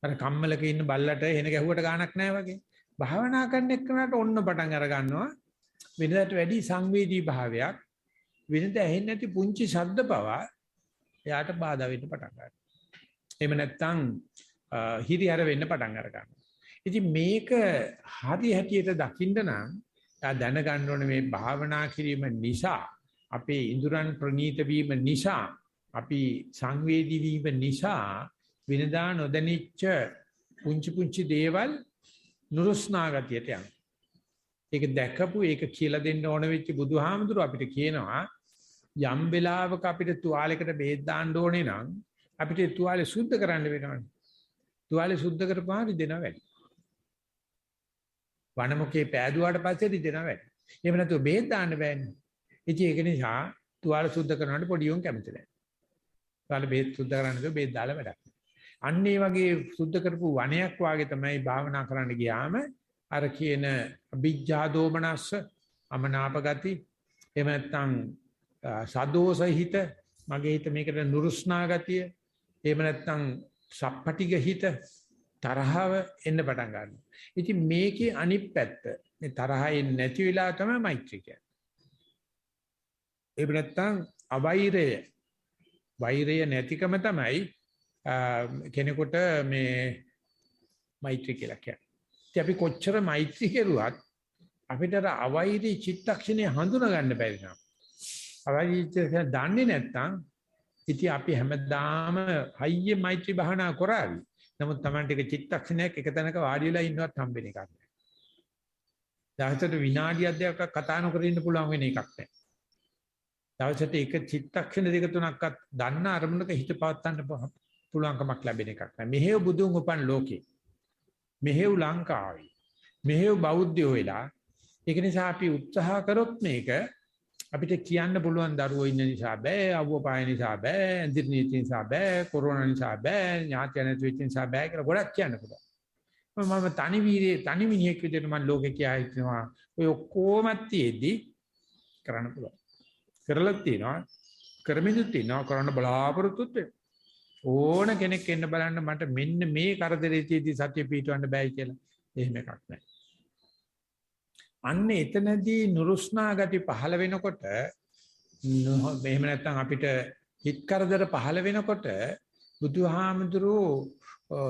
අර කම්මලක ඉන්න බල්ලට එන ගැහුවට ගාණක් නැහැ වගේ. භාවනා කරන එක්කනට ඔන්න පටන් අර ගන්නවා. වෙනදාට වැඩි සංවේදී භාවයක් වෙනද ඇහෙන්නේ නැති පුංචි ශබ්ද පවා එයාට බාධා වෙන්න පටන් ගන්නවා. එහෙම නැත්නම් හිරිහැර වෙන්න පටන් අර ගන්නවා. ඉතින් මේක හරි හැටියට දකින්න නම් යා දැනගන්න ඕනේ මේ භාවනා කිරීම නිසා අපේ ඉඳුරන් ප්‍රනීත වීම නිසා අපි සංවේදී වීම නිසා විනදා නොදැනිච්ච පුංචි පුංචි දේවල් නුරුස්නා ගතියට යනවා. ඒක දැකපු ඒක කියලා දෙන්න ඕන වෙච්ච බුදුහාමුදුරුව අපිට කියනවා යම් වෙලාවක අපිට තුවාලයකට බෙහෙත් දාන්න ඕනේ නම් අපිට තුවාලේ සුද්ධ කරන්න වෙනවනේ. තුවාලේ සුද්ධ කරපුවාම රිදෙනවා වැඩි. වනමුකේ පෑදුවාට පස්සේ රිදෙනවා වැඩි. එහෙම නැතුව බෙහෙත් දාන්න බෑනේ. ඉතින් ඒක නිසා තුවාල සුද්ධ කරනකොට පොඩි උන් කැමති නැහැ. තුවාල බෙහෙත් සුද්ධ කරන්නද බෙහෙත් දාලා වැඩක්. අන්න ඒ වගේ සුද්ධ කරපු වණයක් වාගේ තමයි භාවනා කරන්න ගියාම අර කියන අභිජ්ජා දෝමනස්ස අමනාප ගති එහෙම නැත්නම් සදෝසහිත මගේ හිත මේකට නුරුස්නා ගතිය එහෙම නැත්නම් සප්පටිග හිත තරහව එන්න පටන් ගන්නවා. ඉතින් මේකේ අනිත් පැත්ත මේ තරහයෙන් නැති වෙලා තමයි මෛත්‍රී කියන්නේ. ඒ නැත්නම් අවෛරය වෛරය නැතිකම තමයි කෙනෙකුට මේ මෛත්‍රී කියලා කියන්නේ. ඉතින් අපි කොච්චර මෛත්‍රී කෙරුවත් අපිට අර අවෛරී චිත්තක්ෂණය හඳුනා ගන්න බැරි නම් අවෛරී චිත්තක්ෂණය දන්නේ නැත්නම් ඉතින් අපි හැමදාම හයිය මෛත්‍රී භාවනා කරાવી. නමුත් Taman ටික චිත්තක්ෂණයක් එක තැනක වාඩි වෙලා ඉන්නවත් හම්බෙන එකක් නෑ. දවසට විනාඩියක් දෙකක් කතා නොකර ඉන්න පුළුවන් වෙන එකක් නෑ. දවසට එක චිත්තක්ෂණ දෙක තුනක්වත් දන්න අරමුණක හිත පවත්වන්න පුළුවන්කමක් ලැබෙන එකක් නෑ. මෙහෙව බුදුන් උපන් ලෝකේ. මෙහෙව ලංකාවේ. මෙහෙව බෞද්ධයෝ වෙලා ඒක නිසා අපි උත්සාහ කරොත් මේක අපිට කියන්න පුළුවන් දරුවෝ ඉන්න නිසා බෑ, අවුව පාය නිසා බෑ, ඇඳිරි නීති නිසා බෑ, කොරෝනා නිසා බෑ, ඥාතිය නැති වෙච්ච නිසා බෑ කියලා ගොඩක් කියන්න පුළුවන්. මම තනි මිනිහෙක් විදිහට මම ලෝකේ කියා හිටිනවා. ඔය ඔක්කොමත් තියේදී කරන්න පුළුවන්. කරලා තියෙනවා, කරමිනුත් තියෙනවා, කරන්න බලාපොරොත්තුත් ඕන කෙනෙක් එන්න බලන්න මට මෙන්න මේ කරදරේ තියදී සත්‍ය පිටවන්න බෑ කියලා. එහෙම එකක් නැහැ. අන්න එතනදී නුරුස්නා ගති පහළ වෙනකොට එහෙම නැත්නම් අපිට හිත් කරදර පහළ වෙනකොට බුදුහාමුදුරෝ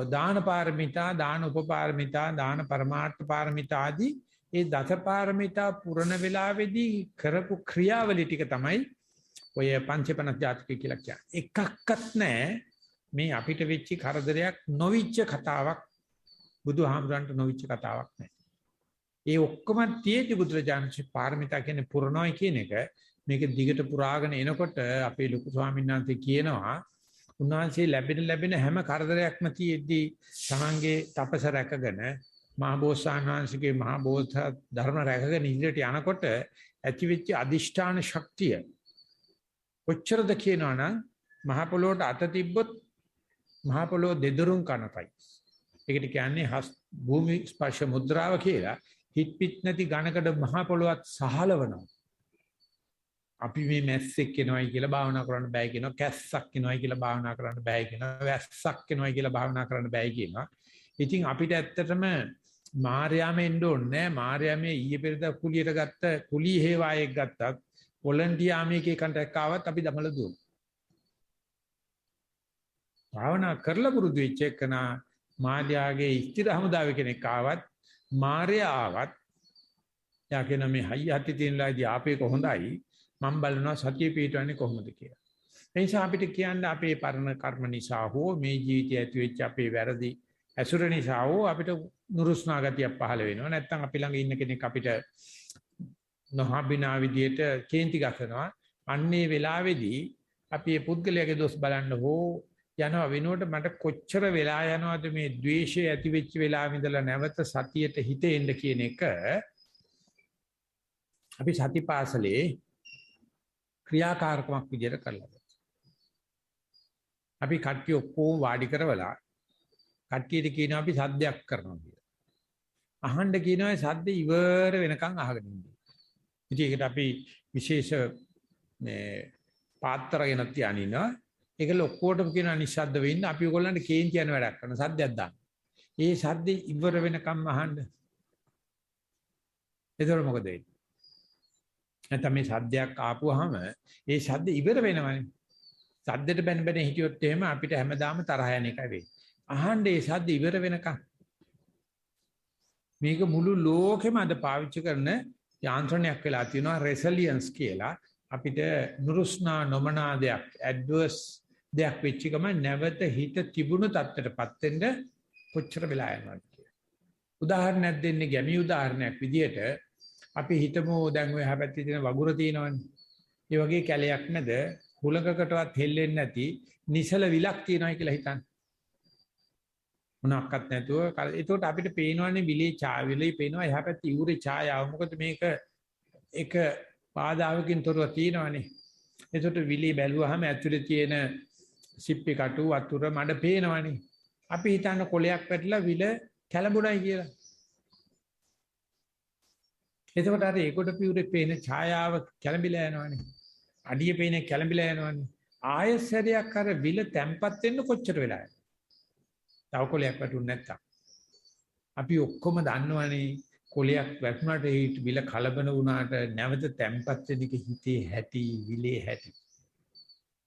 දාන පාරමිතා, දාන උපපාරමිතා, දාන පරමාර්ථ පාරමිතා ආදී ඒ දස පාරමිතා පුරණ වෙලාවේදී කරපු ක්‍රියාවලිය ටික තමයි ඔය පංචපනස් ජාතක කියලා කියන්නේ. එකක්වත් නැහැ මේ අපිට වෙච්ච කරදරයක් නොවිච්ච කතාවක් බුදුහාමුදුරන්ට නොවිච්ච කතාවක් නැහැ. ඒ ඔක්කොම තියෙදි බුදුරජාණන්සේ පාරමිතා කියන්නේ පුරණොයි කියන එක මේක දිගට පුරාගෙන එනකොට අපේ ලොකු ස්වාමීන් වහන්සේ කියනවා උන්වහන්සේ ලැබෙන හැම කරදරයක්ම තියෙද්දි තමන්ගේ තපස රැකගෙන මහබෝසත්ණන් වහන්සේගේ මහබෝධ ධර්ම රැකගෙන ඉදිරියට යනකොට ඇතිවෙච්ච අදිෂ්ඨාන ශක්තිය කොච්චරද කියනවනම් මහ පොළොවට අත තිබ්බොත් මහ පොළොව දෙදරුම් කනපයි. ඒකට කියන්නේ භූමි ස්පර්ශ මුද්‍රාව කියලා. හිට පිට නැති ඝනකඩ මහ පොළොවත් සහලවනවා. අපි මේ මැස්සෙක් කෙනවයි කියලා භාවනා කරන්න බෑ කියනවා. කැස්සක් කෙනවයි කියලා භාවනා කරන්න බෑ කියනවා. වැස්සක් කෙනවයි කියලා භාවනා කරන්න බෑ කියනවා. ඉතින් අපිට ඇත්තටම මාර්යාම එන්න ඕනේ නෑ. මාර්යාමේ ඊයේ පෙරේද කුලියට ගත්ත කුලී හේවායෙක් ගත්තත් වොලන්ටියාමේකේ කන්ට්‍රැක්ට් ආවත් අපි දමල දුවනවා. භාවනා කරලා පුරුදු වෙච්ච එකන මාර්යාගේ ඉස්තිර හමුදාවේ කෙනෙක් ආවත් මාර්යා ආවත් යා කියන මේ හයිය හති තියෙනලාදී ආපේක හොඳයි මම බලනවා සතිය පිටවන්නේ කොහොමද කියලා. ඒ නිසා අපිට කියන්න අපේ පරණ කර්ම නිසා හෝ මේ ජීවිතය ඇති වෙච්ච අපේ වැරදි ඇසුර නිසා අපිට නුරුස්නා ගතියක් පහළ වෙනවා. නැත්තම් අපි ළඟ ඉන්න කෙනෙක් අපිට නොහබිනා විදියට කේන්ති ගන්නවා. අන්නේ වෙලාවේදී අපි මේ පුද්ගලයාගේ දොස් බලන්න හෝ යනවා වෙනුවට මට කොච්චර වෙලා යනවද මේ ද්වේෂය ඇති වෙච්ච වෙලාවෙ ඉඳලා නැවත සතියට හිතෙන්න කියන එක අපි සතිපාසලේ ක්‍රියාකාරකමක් විදියට කරලා අපි කට්ටිය ඔක්කොම වාඩි කරවලා කට්ටියට කියනවා අපි සද්දයක් කරනවා කියලා. අහන්න කියනවා සද්ද ඉවර වෙනකන් අහගෙන ඉන්න. ඉතින් ඒකට අපි විශේෂ මේ පාත්‍රගෙන තියානිනවා. ඒකල ඔක්කොටම කියනවා නිශ්ශබ්ද වෙන්න අපි ඔයගොල්ලන්ට කේන්ති යන වැඩක් කරන සද්දයක් දාන්න. ඒ සද්ද ඉවර වෙනකම් අහන්න. එතකොට මොකද වෙන්නේ? නැත්නම් මේ සද්දයක් ආපුවාම ඒ සද්ද ඉවර වෙනවනේ. සද්දෙට බැන බැන හිටියොත් එහෙම අපිට හැමදාම තරහ යන එකයි වෙන්නේ. අහන්න ඒ සද්ද ඉවර වෙනකම්. මේක මුළු ලෝකෙම අද පාවිච්චි කරන යාන්ත්‍රණයක් වෙලා තියෙනවා රෙසිලියන්ස් කියලා. අපිට නුරුස්නා නොමනා දෙයක් ඇඩ්වර්ස් දෙයක් වෙච්ච ගම නැවත හිත තිබුණු තත්ත්වයටපත් වෙන්න කොච්චර වෙලා යනවද කියලා. උදාහරණයක් දෙන්නේ ගැමි උදාහරණයක් විදියට අපි හිතමු දැන් ඔය හැපැත්තේ තියෙන වගුර තියෙනවනේ. ඒ වගේ කැලයක් නැද හුලඟකටවත් හෙල්ලෙන්නේ නැති නිසල විලක් තියෙනවා කියලා හිතන්න. මොනක්වත් නැතුව ඒකට අපිට පේනවනේ විලේ විලේ පේනවා එහා පැත්තේ ඉවුරේ ඡායාව. මොකද මේක එක පාදාවකින් තොරව තියෙනවනේ. ඒකට විලේ බැලුවාම ඇතුලේ තියෙන සිප්පි කටු වතුර මඩ පේනවනේ. අපි හිතන්න කොලයක් වැටිලා විල කැළඹුණයි කියලා. එතකොට අර ඒකට පියුරේ පේන ඡායාව කැළඹිලා යනවනේ. අඩිය පේන කැළඹිලා යනවනේ. ආයසරයක් අර විල තැම්පත් වෙන්න කොච්චර වෙලාද? තව කොලයක් වැටුනේ නැත්තම්. අපි ඔක්කොම දන්නවනේ කොලයක් වැටුණාට ඒ විල කලබන වුණාට නැවත තැම්පත් වෙදික හිතේ හැටි විලේ හැටි.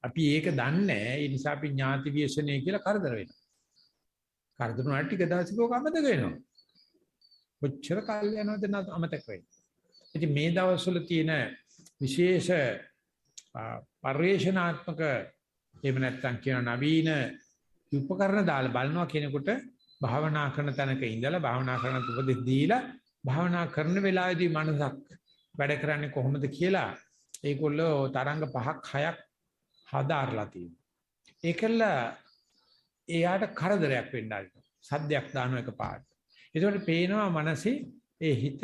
අපි ඒක දන්නේ ඒ නිසා අපි ඥාති විශේෂණය කියලා කරදර වෙනවා. කරදර වුණාට ටික දවසක ඔක අමතක වෙනවා. කොච්චර කාල යනවද නැත් අමතක වෙන්නේ. ඉතින් මේ දවස්වල තියෙන විශේෂ පරිශනාත්මක එහෙම නැත්නම් කියන නවීන උපකරණ දාලා බලනවා කෙනෙකුට භාවනා කරන තැනක ඉඳලා භාවනා කරන උපදෙස් දීලා භාවනා කරන වෙලාවේදී මනසක් වැඩ කරන්නේ කොහොමද කියලා ඒගොල්ලෝ තරංග 5ක් 6ක් හදාarලා තියෙනවා. ඒකල එයාට කරදරයක් වෙන්න ආරිනවා. සද්දයක් දාන එක පාට. ඒකට පේනවා මනසේ ඒ හිත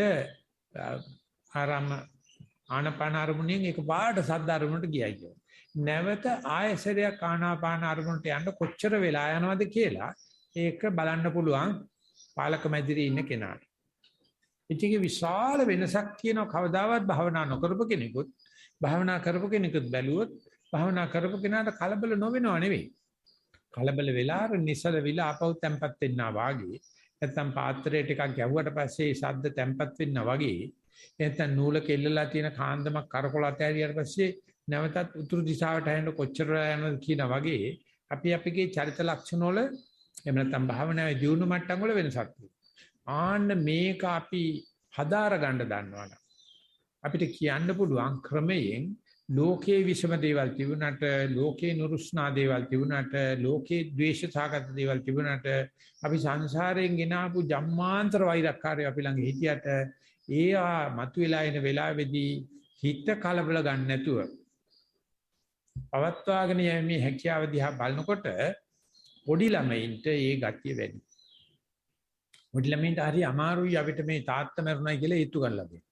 ආනාපාන අරමුණෙන් එක පාට සද්ද අරමුණට ගියයි කියනවා. නැවත ආයසරයක් ආනාපාන අරමුණට යන්න කොච්චර වෙලා යනවද කියලා ඒක බලන්න පුළුවන් පාලක මැදිරියේ ඉන්න කෙනාට. ඉතින් විශාල වෙනසක් තියෙනවා කවදාවත් භාවනා නොකරපු කෙනෙකුත් භාවනා කරපු කෙනෙකුත් බැලුවොත් භාවනා කරපු කෙනාට කලබල නොවෙනව නෙවෙයි. කලබල වෙලා නිසල විලා ආපහු තැම්පත් වෙන්නා වාගේ නැත්නම් පාත්‍රයේ ටිකක් ගැව්වට පස්සේ ශබ්ද තැම්පත් වෙන්නා වගේ නැත්නම් නූල කෙල්ලලා තියෙන කාන්දමක් කරකොල අතහැරියට පස්සේ නැවතත් උතුරු දිශාවට හැරෙන්න කොච්චර යනවද කියන වගේ අපි අපගේ චරිත ලක්ෂණ වල එහෙම නැත්නම් භාවනාවේ දියුණු මට්ටම් වල වෙනසක් තියෙනවා. ආන්න මේක අපි හදාර ගන්න දන්නවනම් අපිට කියන්න පුළුවන් ක්‍රමයෙන් ලෝකේ විසම දේවල් තිබුණාට ලෝකේ නුරුස්නා දේවල් තිබුණාට ලෝකේ ද්වේෂ සාගත දේවල් තිබුණාට අපි සංසාරයෙන් ගෙන ආපු ජම්මාන්තර වෛරක්කාරය අපි ළඟ හිටියට ඒවා මතුවලා එන වෙලාවේදී හිත කලබල ගන්න නැතුව පවත්වාගෙන යෑමේ හැකියාව දිහා බලනකොට පොඩි ළමයින්ට ඒ ගතිය වැඩි. පොඩි ළමයින්ට හරි අමාරුයි අපිට මේ තාත්තා මරුණයි කියලා ඒත්තු කරලා දෙන්න.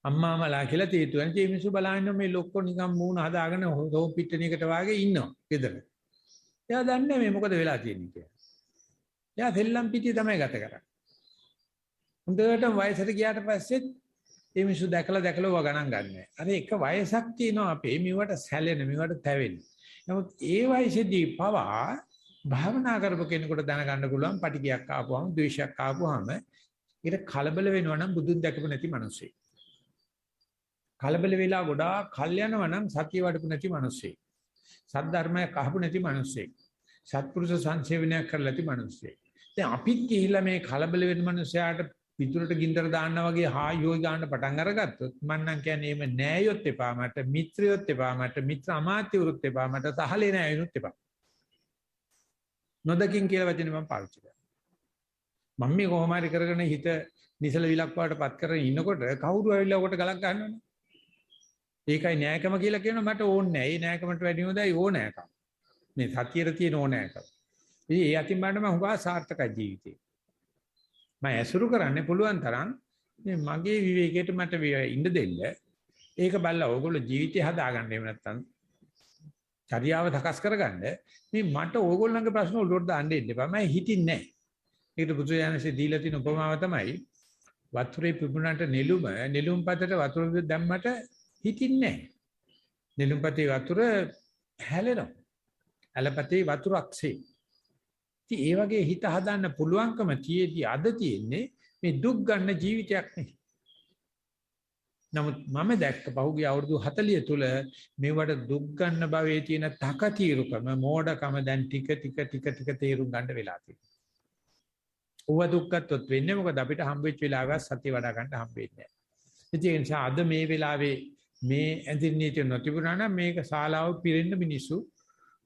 අම්මාමලා කියලා තීතු වෙන මේ මිනිස්සු බලන්න මේ ලොක්කො නිකන් මූණ හදාගෙන හොම් පිටණියකට වාගේ ඉන්නවා ගෙදර. එයා දන්නේ මේ මොකද වෙලා තියෙන්නේ කියලා. එයා සෙල්ලම් පිටිය තමයි ගත කරන්නේ. හොඳට වයසට ගියාට පස්සෙත් මේ මිනිස්සු දැකලා ඔවා ගණන් ගන්නෑ. අර එක වයසක් තියෙනවා අපේ මෙවට සැලෙන මෙවට තැවෙන. නමුත් ඒ වයසේදී පවා භාවනා කරපු කෙනෙකුට දැනගන්න පුළුවන් පටිගයක් ආපුවම ද්වේෂයක් ආපුවම ඊට කලබල වෙනවා නම් බුදුන් දැකපු නැති මිනිස්සෙක්. කලබල වෙලා ගොඩාක් කල් යනවා නම් සතිය වඩපු නැති මිනිස්සෙක්. සද්ධර්මයක් අහපු නැති මිනිස්සෙක්. සත්පුරුෂ සංසේවනයක් කරලා නැති මිනිස්සෙක්. දැන් අපිත් ගිහිල්ලා මේ කලබල වෙන මිනිස්සයාට පිටුරට ගින්දර දාන්නා වගේ හායෝයි ගන්න පටන් අරගත්තොත් මම නම් කියන්නේ එහෙම නෑයොත් එපා මට මිත්‍රයොත් එපා මට මිත්‍ර අමාත්‍යවරුත් එපා මට සහලේ නෑයොත් එපා. නොදකින් කියලා වචනේ මම පාවිච්චි කරනවා. මම මේ කොහොම හරි කරගෙන හිත නිසල විලක් පාටපත් කරගෙන ඉන්නකොට කවුරු ඇවිල්ලා ඔකට ගලක් ගන්නවනේ. ඒකයි න්‍යායකම කියලා කියනවා මට ඕනේ නැහැ. ඒ න්‍යායකමට වැඩි හොඳයි ඕනෑකම. මේ සතියේ තියෙන ඕනෑකම. ඉතින් ඒ අතින් බලන්න මම හුඟා සාර්ථකයි ජීවිතේ. මම ඇසුරු කරන්නේ පුළුවන් තරම් මේ මගේ විවේකයට මට ඉන්න දෙන්න. ඒක බලලා ඕගොල්ලෝ ජීවිතය හදාගන්න එහෙම නැත්නම් චර්යාව සකස් කරගන්න මේ මට ඕගොල්ලන්ගේ ප්‍රශ්න උඩට දාන්න දෙන්න එපා. මම හිතින්නේ නැහැ. ඒකට බුදුරජාණන්සේ දීලා තියෙන උපමාව තමයි වතුරේ පිපුණාට නෙළුම් පතට වතුර දැම්මට හිතින්නේ නැහැ. නෙළුම් පතේ වතුර හැලෙනවා. ඇලපතේ වතුරක්සේ. ඉතින් ඒ වගේ හිත හදන්න පුළුවන්කම තියේදී අද තියෙන්නේ මේ දුක් ගන්න ජීවිතයක් නේ. නමුත් මම දැක්ක පහුගිය අවුරුදු 40 තුල මේවට දුක් ගන්න භවයේ තියෙන තකතිරුකම මෝඩකම දැන් ටික තේරුම් ගන්න වෙලා තියෙනවා. ඌව දුක්කත්වත් වෙන්නේ මොකද අපිට හම්බෙච්ච වෙලාවක සතිය වඩා ගන්න හම්බෙන්නේ නැහැ. ඒ නිසා අද මේ වෙලාවේ මේ ඇඳින්නේට නොතිබුණා නම් මේක ශාලාව පිරෙන්න මිනිස්සු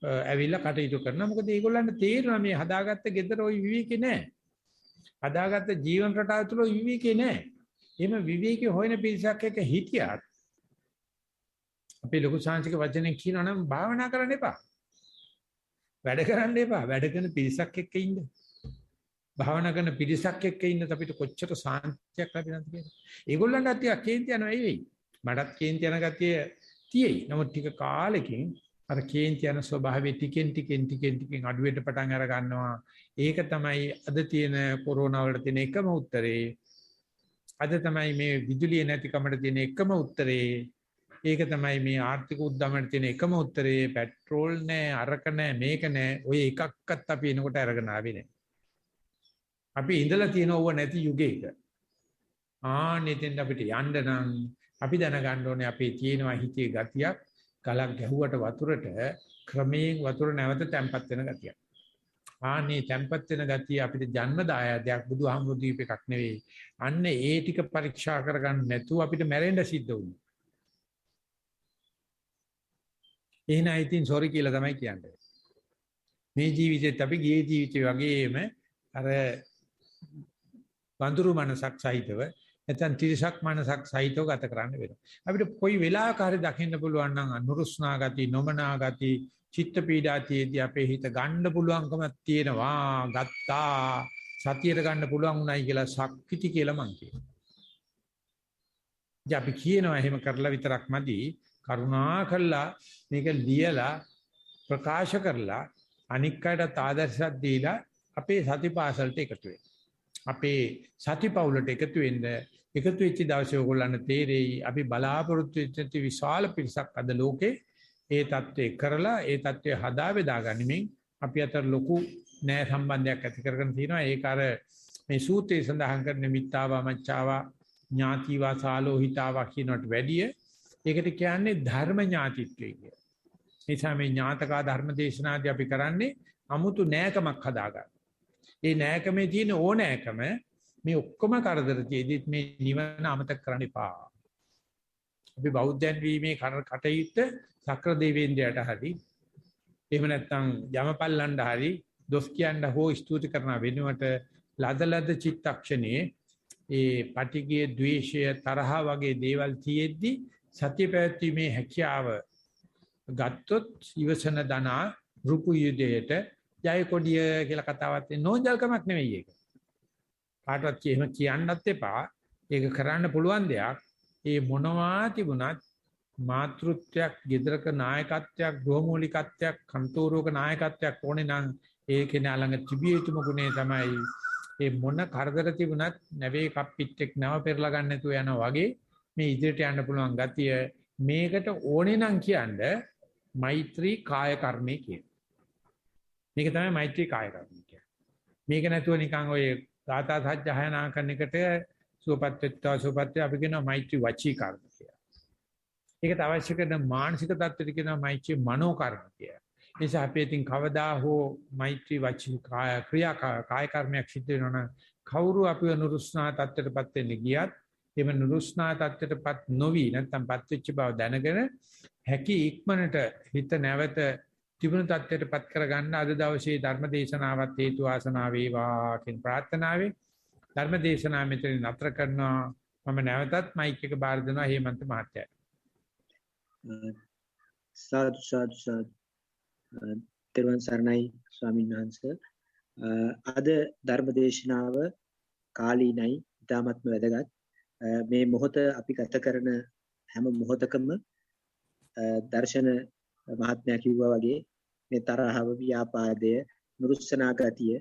ඇවිල්ලා කටයුතු කරනවා. මොකද ඒගොල්ලන්ට තේරෙනවා මේ හදාගත්ත ගෙදර ওই විවේකේ නැහැ. හදාගත්ත ජීවන රටාව තුළ ওই විවේකේ නැහැ. එහෙම විවේකේ හොයන පිරිසක් එක්ක හිටියත් අපි ලොකු සාංශික වචනෙන් කියනවා නම් භාවනා කරන්න එපා. වැඩ කරන්න එපා. වැඩ කරන පිරිසක් එක්ක ඉන්න. භාවනා කරන පිරිසක් එක්ක ඉන්න අපිට කොච්චර සාන්තියක් ලැබෙනවද කියලා. ඒගොල්ලන්ට අතියක් කේන්ති යනවා නෙවෙයි. මටත් කේන්ති යන ගතිය තියෙයි. නමුත් ටික කාලෙකින් අර කේන්ති යන ස්වභාවය ටිකෙන් අඩු වෙන්න පටන් අර ගන්නවා. ඒක තමයි අද තියෙන කොරෝනා වලට තියෙන එකම උත්තරේ. අද තමයි මේ විදුලිය නැතිකමට තියෙන එකම උත්තරේ. ඒක තමයි මේ ආර්ථික උද්දමනට තියෙන එකම උත්තරේ. පෙට්‍රෝල් නැහැ, අරක නැහැ, මේක නැහැ. ඔය එකක්වත් අපි එනකොට අරගෙන ආවේ නැහැ. අපි ඉඳලා තියෙන ඕව නැති යුගයක. ආනෙතෙන් අපිට යන්න නම් අපි දැනගන්න ඕනේ අපේ තියෙනවා හිතේ ගතියක්. ගලක් ගැහුවට වතුරට ක්‍රමයෙන් වතුර නැවත තැම්පත් වෙන ගතියක්. ආනේ තැම්පත් වෙන ගතිය අපිට ජන්ම දායාදයක් බුදුහාමුදුරු දීප එකක් නෙවෙයි. අන්න ඒ ටික පරීක්ෂා කරගන්න නැතුව අපිට මැරෙන්න සිද්ධ වුණා. එහෙනම් ඉතින් සෝරි කියලා තමයි කියන්නේ. මේ ජීවිතේත් අපි ගියේ ජීවිතේ වගේම අර වඳුරු මනසක් සහිතව නැත්නම් තිරසක් මනසක් සහිතව ගත කරන්න වෙනවා. අපිට කොයි වෙලාවක හරි දකින්න පුළුවන් නම් අනුරුස්නා ගති, නොමනා ගති, චිත්ත පීඩාතියේදී අපේ හිත ගන්න පුළුවන්කමක් තියෙනවා. ගත්තා සතියට ගන්න පුළුවන් උනායි කියලා ශක්තිති කියලා මං කියනවා. ඉතින් අපි කියනවා එහෙම කරලා විතරක් මදි. කරුණා කළා මේක ලියලා ප්‍රකාශ කරලා අනික් අයට ආදර්ශයක් දීලා අපේ සතිපාසලට එකතු වෙන්න. අපේ සතිපවුලට එකතු වෙන්න. එකතු වෙච්ච දවසේ ඕගොල්ලන්ට තේරෙයි අපි බලාපොරොත්තු වෙච්ච විශාල පිරිසක් අද ලෝකේ ඒ தත්ත්වේ කරලා ඒ தත්ත්වය හදා බෙදා ගනිමින් අපි අතර ලොකු ණය සම්බන්ධයක් ඇති කරගෙන තියෙනවා. ඒක අර මේ සූත්‍රයේ සඳහන් කරන මිත්තාවා මච්චාවා ඥාතිවා සාලෝහිතාවා කියනට වැඩිය ඒකට කියන්නේ ධර්ම ඥාතිත්වය කියලා. නිසා මේ ඥාතකා ධර්ම දේශනාදී අපි කරන්නේ 아무තු නෑකමක් හදාගන්න. ඒ නෑකමේ තියෙන ඕනෑකම මේ ඔක්කොම කරදර තියෙද්දිත් මේ නිවන අමතක කරන්න එපා. අපි බෞද්ධයන් වීමේ කටයුත්ත සක්‍ර දෙවේන්ද්‍රයට හරි එහෙම නැත්නම් යමපල්ලන්ඩ හරි දොස් කියන්න හෝ ස්තුති කරන වෙනුවට ලදලද චිත්තක්ෂණේ ඒ පටිගය, ද්වේෂය, තරහ වගේ දේවල් තියෙද්දි සත්‍ය පැවැත්ීමේ හැකියාව ගත්තොත් ඉවසන දනා රුපු යුදයට ජය කොඩිය කියලා කතාවක් තියෙන නෝන්ජල්කමක් නෙවෙයි ඒක. කාටවත් එහෙම කියන්නත් එපා. ඒක කරන්න පුළුවන් දෙයක්. ඒ මොනවා තිබුණත් මාතෘත්වයක්, ගෙදරක නායකත්වයක්, ගෘහමූලිකත්වයක්, කන්තෝරුවක නායකත්වයක් ඕනේ නම් ඒකේ ළඟ තිබිය යුතුම ගුණය තමයි මේ මොන කරදර තිබුණත් නැවේ කප්පිට්ටෙක් නව පෙරලා ගන්න නැතුව යනවා වගේ මේ ඉදිරියට යන්න පුළුවන් ගතිය. මේකට ඕනේ නම් කියන්නේ මෛත්‍රී කාය කර්මය කියන. මේක තමයි මෛත්‍රී කාය කර්මය කියන්නේ. මේක නැතුව නිකන් ඔය ගාථා සජ්ජායනා කරන එකට සුවපත්ත්ව අපි කියනවා මෛත්‍රී වචී කර්ම කියලා. ඒකට අවශ්‍ය කරන මානසික தත්ත්වෙට කියනවා මෛත්‍රී මනෝ කර්ම කියලා. ඒ නිසා අපි ඉතින් කවදා හෝ මෛත්‍රී වචී කාය කර්මයක් සිද්ධ වෙනවනම් කවුරු අපිව නුරුස්නා தත්ත්වයටපත් වෙන්න ගියත් එම නුරුස්නා தත්ත්වයටපත් නොවි නැත්නම් පත් වෙච්ච බව දැනගෙන හැකි ඉක්මනට හිත නැවත තිබුණු තත්ත්වයටපත් කරගන්න අද දවසේ ධර්ම දේශනාවත් හේතු වාසනා වේවා කියන ප්‍රාර්ථනාවෙන් ධර්ම දේශනාව මෙතන නතර කරනවා. මම නැවතත් මයික් එක බාර දෙනවා හේමන්ත මහත්තයාට. සාදු සාදු සාදු. තෙරුවන් සරණයි ස්වාමීන් වහන්සේ. අද ධර්ම දේශනාව කාලීනයි, ඉතාමත්ම වැදගත්. මේ මොහොත අපි ගත කරන හැම මොහොතකම දර්ශන මහත්මයා කිව්වා වගේ මේ තරහව, ව්‍යාපාදය, නුරුස්සනා ගතිය,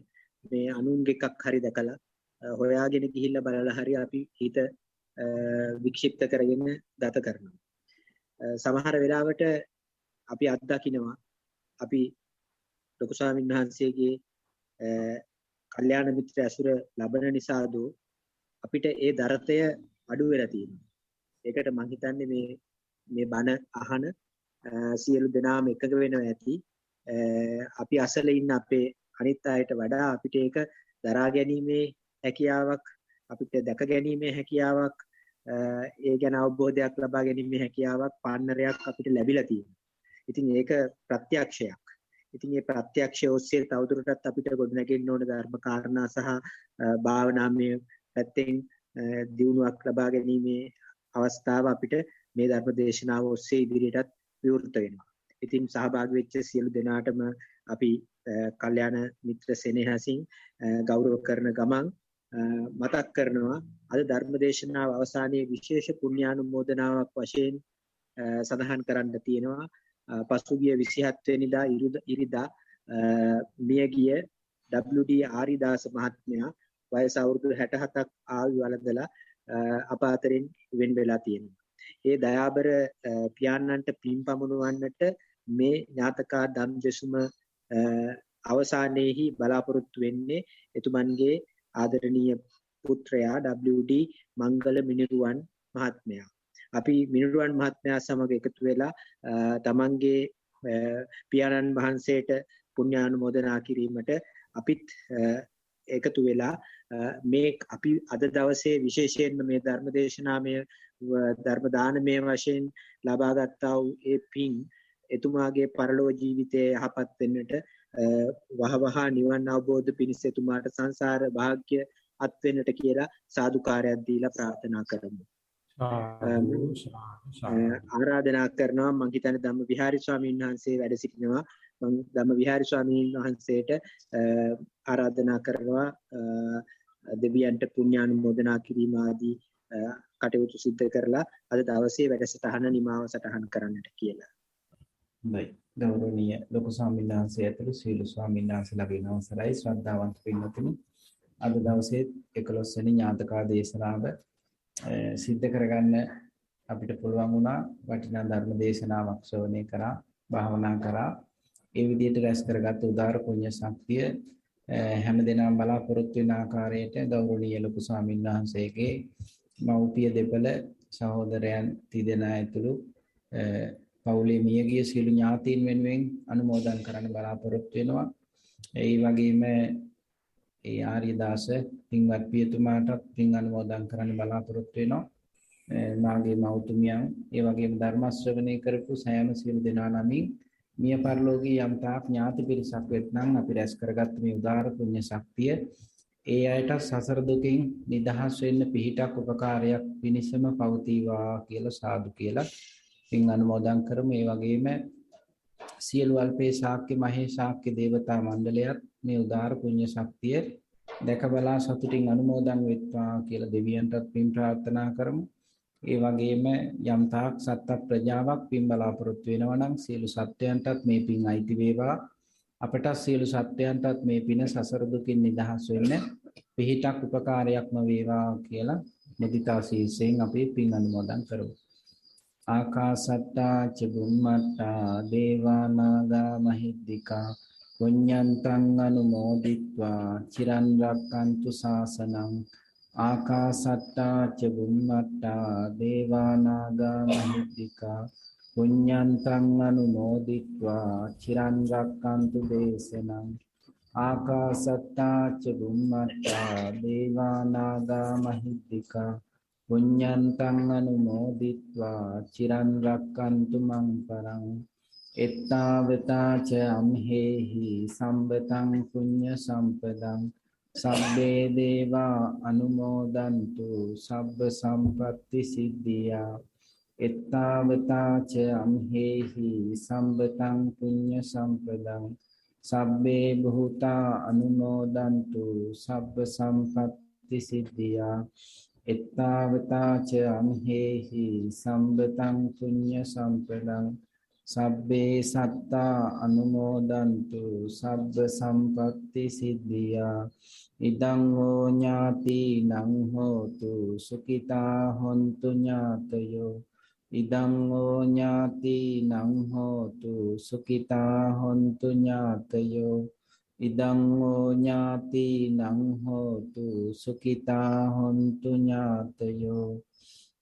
මේ අනුන්ගේ එකක් හරි දැකලා හොයාගෙන ගිහිල්ලා බලලා හරි අපි හිත වික්ෂිප්ත කරගෙන ගත කරනවා. සමහර වෙලාවට අපි අත්දකින්නවා අපි ලොකු ස්වාමීන් වහන්සේගේ කල්යාණ මිත්‍ර ඇසුර ලබන නිසාද අපිට ඒ දරතය අඩු වෙලා තියෙනවා. ඒකට මම හිතන්නේ මේ බණ අහන සියලු දෙනාම එකග වෙනවා ඇති. අපි අසල ඉන්න අපේ අනිත් අයට වඩා අපිට ඒක දරා ගැනීමේ හැකියාවක්, අපිට දැක ගැනීමේ හැකියාවක්, ඒ ගැන අවබෝධයක් ලබා ගැනීමේ හැකියාවක්, පාන්නරයක් අපිට ලැබිලා තියෙනවා. ඉතින් ඒක ප්‍රත්‍යක්ෂයක්. ඉතින් මේ ප්‍රත්‍යක්ෂය ඔස්සේ තවදුරටත් අපිට ගොඩනගෙන්න ඕන ධර්ම කාරණා සහ භාවනාමය පැත්තෙන් දියුණුවක් ලබා ගැනීමේ අවස්ථාව අපිට මේ ධර්ම දේශනාව ඔස්සේ ඉදිරියටත් විවෘත වෙනවා. ඉතින් සහභාගී වෙච්ච සියලු දෙනාටම අපි කල්යාණ මිත්‍ර සෙනෙහසින් ගෞරව කරන ගමන් මතක් කරනවා අද ධර්ම දේශනාව අවසානයේ විශේෂ පුණ්‍යානුමෝදනාවක් වශයෙන් සඳහන් කරන්න තියෙනවා. පසුගිය 27 වෙනිදා ඉරිදා මියගිය WD ආරිදාස මහත්මයා වයස අවුරුදු 67ක් ආයු වළඳලා අප අතරින් වෙන් වෙලා තියෙනවා. ඒ දයාබර පියාණන්ට පින් පමුණවන්නට මේ ඥාතකා ධම්ජසුම අවසානයේහි බලාපොරොත්තු වෙන්නේ එතුමන්ගේ ආදරණීය පුත්‍රයා WD මංගල මිනිරුවන් මහත්මයා. අපි මිනිරුවන් මහත්මයා සමග එකතු වෙලා තමන්ගේ පියාණන් වහන්සේට පුණ්‍යානුමෝදනා කිරීමට අපිත් එකතු වෙලා මේ අපි අද දවසේ විශේෂයෙන්ම මේ ධර්ම දේශනාමය ධර්ම දානමය වශයෙන් ලබා ගත්තා වූ ඒ පින් එතුමාගේ පරලෝක ජීවිතයේ යහපත් වෙන්නට වහවහ නිවන් අවබෝධ පිණිස එතුමාට සංසාර භාග්‍ය අත් වෙන්නට කියලා සාදුකාරයක් දීලා ප්‍රාර්ථනා කරමු. ආරාධනා කරනවා. මම හිතන්නේ ධම්ම විහාරි ස්වාමීන් වහන්සේ වැඩ සිටිනවා. මම ධම්ම විහාරි ස්වාමීන් වහන්සේට ආරාධනා කරනවා දෙවියන්ට පුණ්‍යානුමෝදනා කිරීම ආදී කටයුතු සිද්ධ කරලා අද දවසේ වැඩසටහන නිමාව සටහන් කරන්නට කියලා. හොඳයි. ගෞරවනීය ලොකු ස්වාමීන් වහන්සේ ඇතුළු සීල ස්වාමීන් වහන්සේලාගේ නමස්කාරයි ශ්‍රද්ධාවන්ත පින්වතුනි. අද දවසේ 11 වෙනි ඥාතකා දේශනාව සිද්ධ කරගන්න අපිට පුළුවන් වුණා. වටිනා ධර්ම දේශනාවක් ශ්‍රවණය කරා, භාවනා කරා. ඒ විදිහට රැස් කරගත් උදාර පුණ්‍ය ශක්තිය හැමදෙනාම බලාපොරොත්තු වෙන ආකාරයට ගෞරවනීය ලොකු ස්වාමීන් වහන්සේගේ මව්පිය දෙපළ සහෝදරයන් තිදෙනා ඇතුළු පවුලේ මියගිය සියලු ඥාතීන් වෙනුවෙන් අනුමෝදන් කරන්න බලාපොරොත්තු වෙනවා. ඒ වගේම ඒ ආර්යදාස පින්වත් පියතුමාටත් පින් අනුමෝදන් කරන්න බලාපොරොත්තු වෙනවා. මාගේ මව්තුමියන් ඒ වගේම ධර්ම ශ්‍රවණය කරපු සෑම සියලු දෙනා නමින් මිය පරලෝකී යම් තාක් ඥාති පිරිසක් වෙත්නම් අපි රැස් කරගත් මේ උදාර පුණ්‍ය ශක්තිය ඒ අයට සසර දුකින් නිදහස් වෙන්න පිහිටක් උපකාරයක් පිණිසම පවතිවා කියලා සාදු කියලා පින් අනුමෝදන් කරමු. ඒ වගේම සියලු අල්පේ ශාක්‍ය මහේ ශාක්‍ය දේවතා මණ්ඩලයත් මේ උදාර පුණ්‍ය ශක්තිය දැක බලා සතුටින් අනුමෝදන් වෙත්වා කියලා දෙවියන්ටත් පින් ප්‍රාර්ථනා කරමු. ඒ වගේම යම් තාක් සත්ත්ව ප්‍රජාවක් පින් බලාපොරොත්තු වෙනවා නම් සියලු සත්වයන්ටත් මේ පින් අයිති වේවා. අපට සියලු සත්වයන්ටත් මේ පින සසර දුකින් නිදහස් වෙන්න පිහිටක් උපකාරයක්ම වේවා කියලා මුදිතා ශීර්ෂයෙන් අපි පින් අනුමෝදන් කරමු. ආකාසට්ටා ච බුම්මට්ටා දේවා නාග මහිද්దికා පුඤ්ඤන්තං අනුමෝදිත්වා චිරන් රක්칸තු ශාසනං. ආකාසට්ටා ච බුම්මට්ටා දේවා නාග මහිද්దికා පුඤ්ඤන්තං අනුමෝදිත්වා චිරන් රක්칸තු දේශනං. ආකාසට්ටා ච බුම්මට්ටා දේවා නාග මහිද්దికා පුඤ්ඤන්තං අනුමෝදිත්වා චිරන් රක්칸තු මං පරං. එත්තාවතා ච අම්හෙහි සම්බතං පුඤ්ඤ සම්පදං සබ්බේ දේවා අනුමෝදන්තු සබ්බ සම්පත්ති සිද්ධියා එත්තාවතා ච අම්හෙහි සම්බතං පුඤ්ඤ සම්පදං සබ්බේ භූතා අනුමෝදන්තු සබ්බ සම්පත්ති සිද්ධියා එත්තාවතා ච අම්හෙහි සම්බතං පුඤ්ඤ සම්පදං සබ්බේ සත්තා අනුමෝදන්තු සබ්බ සම්පත්ති සිද්ධියා ඉදං හෝ ඥාතිනං හෝතු සුඛිතා හොන්තු ඥාතයෝ ඉදං හෝ ඥාතිනං හෝතු සුඛිතා හොන්තු ඥාතයෝ ඉදං හෝ ඥාතිනං හෝතු සුඛිතා හොන්තු ඥාතයෝ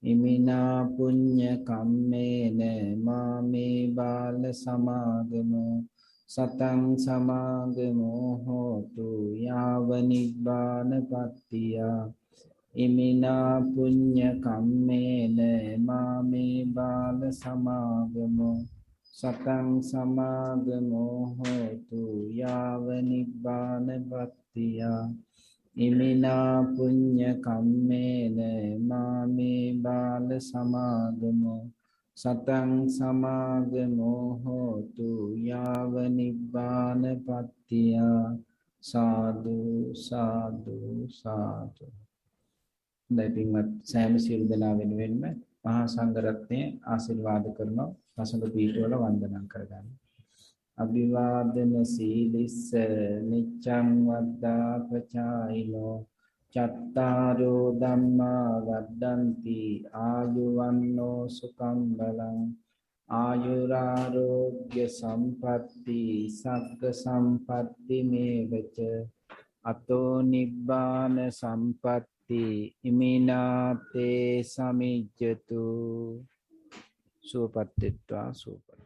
ඉමිනා පුඤ්ඤ කම්මේන මාමේ බාල සමාගමෝ සතං සමාගමෝ හෝතු යාව නිබ්බානපත්තිය ඉමිනා පුඤ්ඤ කම්මේන මාමේ බාල සමාගමෝ සතං සමාගමෝ හෝතු යාව නිබ්බානපත්තිය ඉමිනා පුඤ්ඤ කම්මේන මාමේ බාල සමාගමෝ සතං සමාගමෝ හෝතු යාව නිබ්බානපත්තිය සාදු සාදු සාදු. දෙපින්වත් සෑම සියලු දෙනා වෙනුවෙන්ම මහා සංඝරත්නයේ ආශිර්වාද කරනවා. පසඟ පීඨවල වන්දනා කරගන්න. අභිවාදන සීලිස්ස නිච්ඡං වද්දා පචායිනෝ චත්තාරෝ ධම්මා වද්දන්ති ආයුවන්නෝ සුඛං බලං ආයුරාෝග්‍ය සම්පatti සග්ග සම්පatti මේවච අතෝ නිබ්බාන සම්පatti ඉමිනාතේ සමිජ්ජතු සුවපත්ත්වා සුවපත්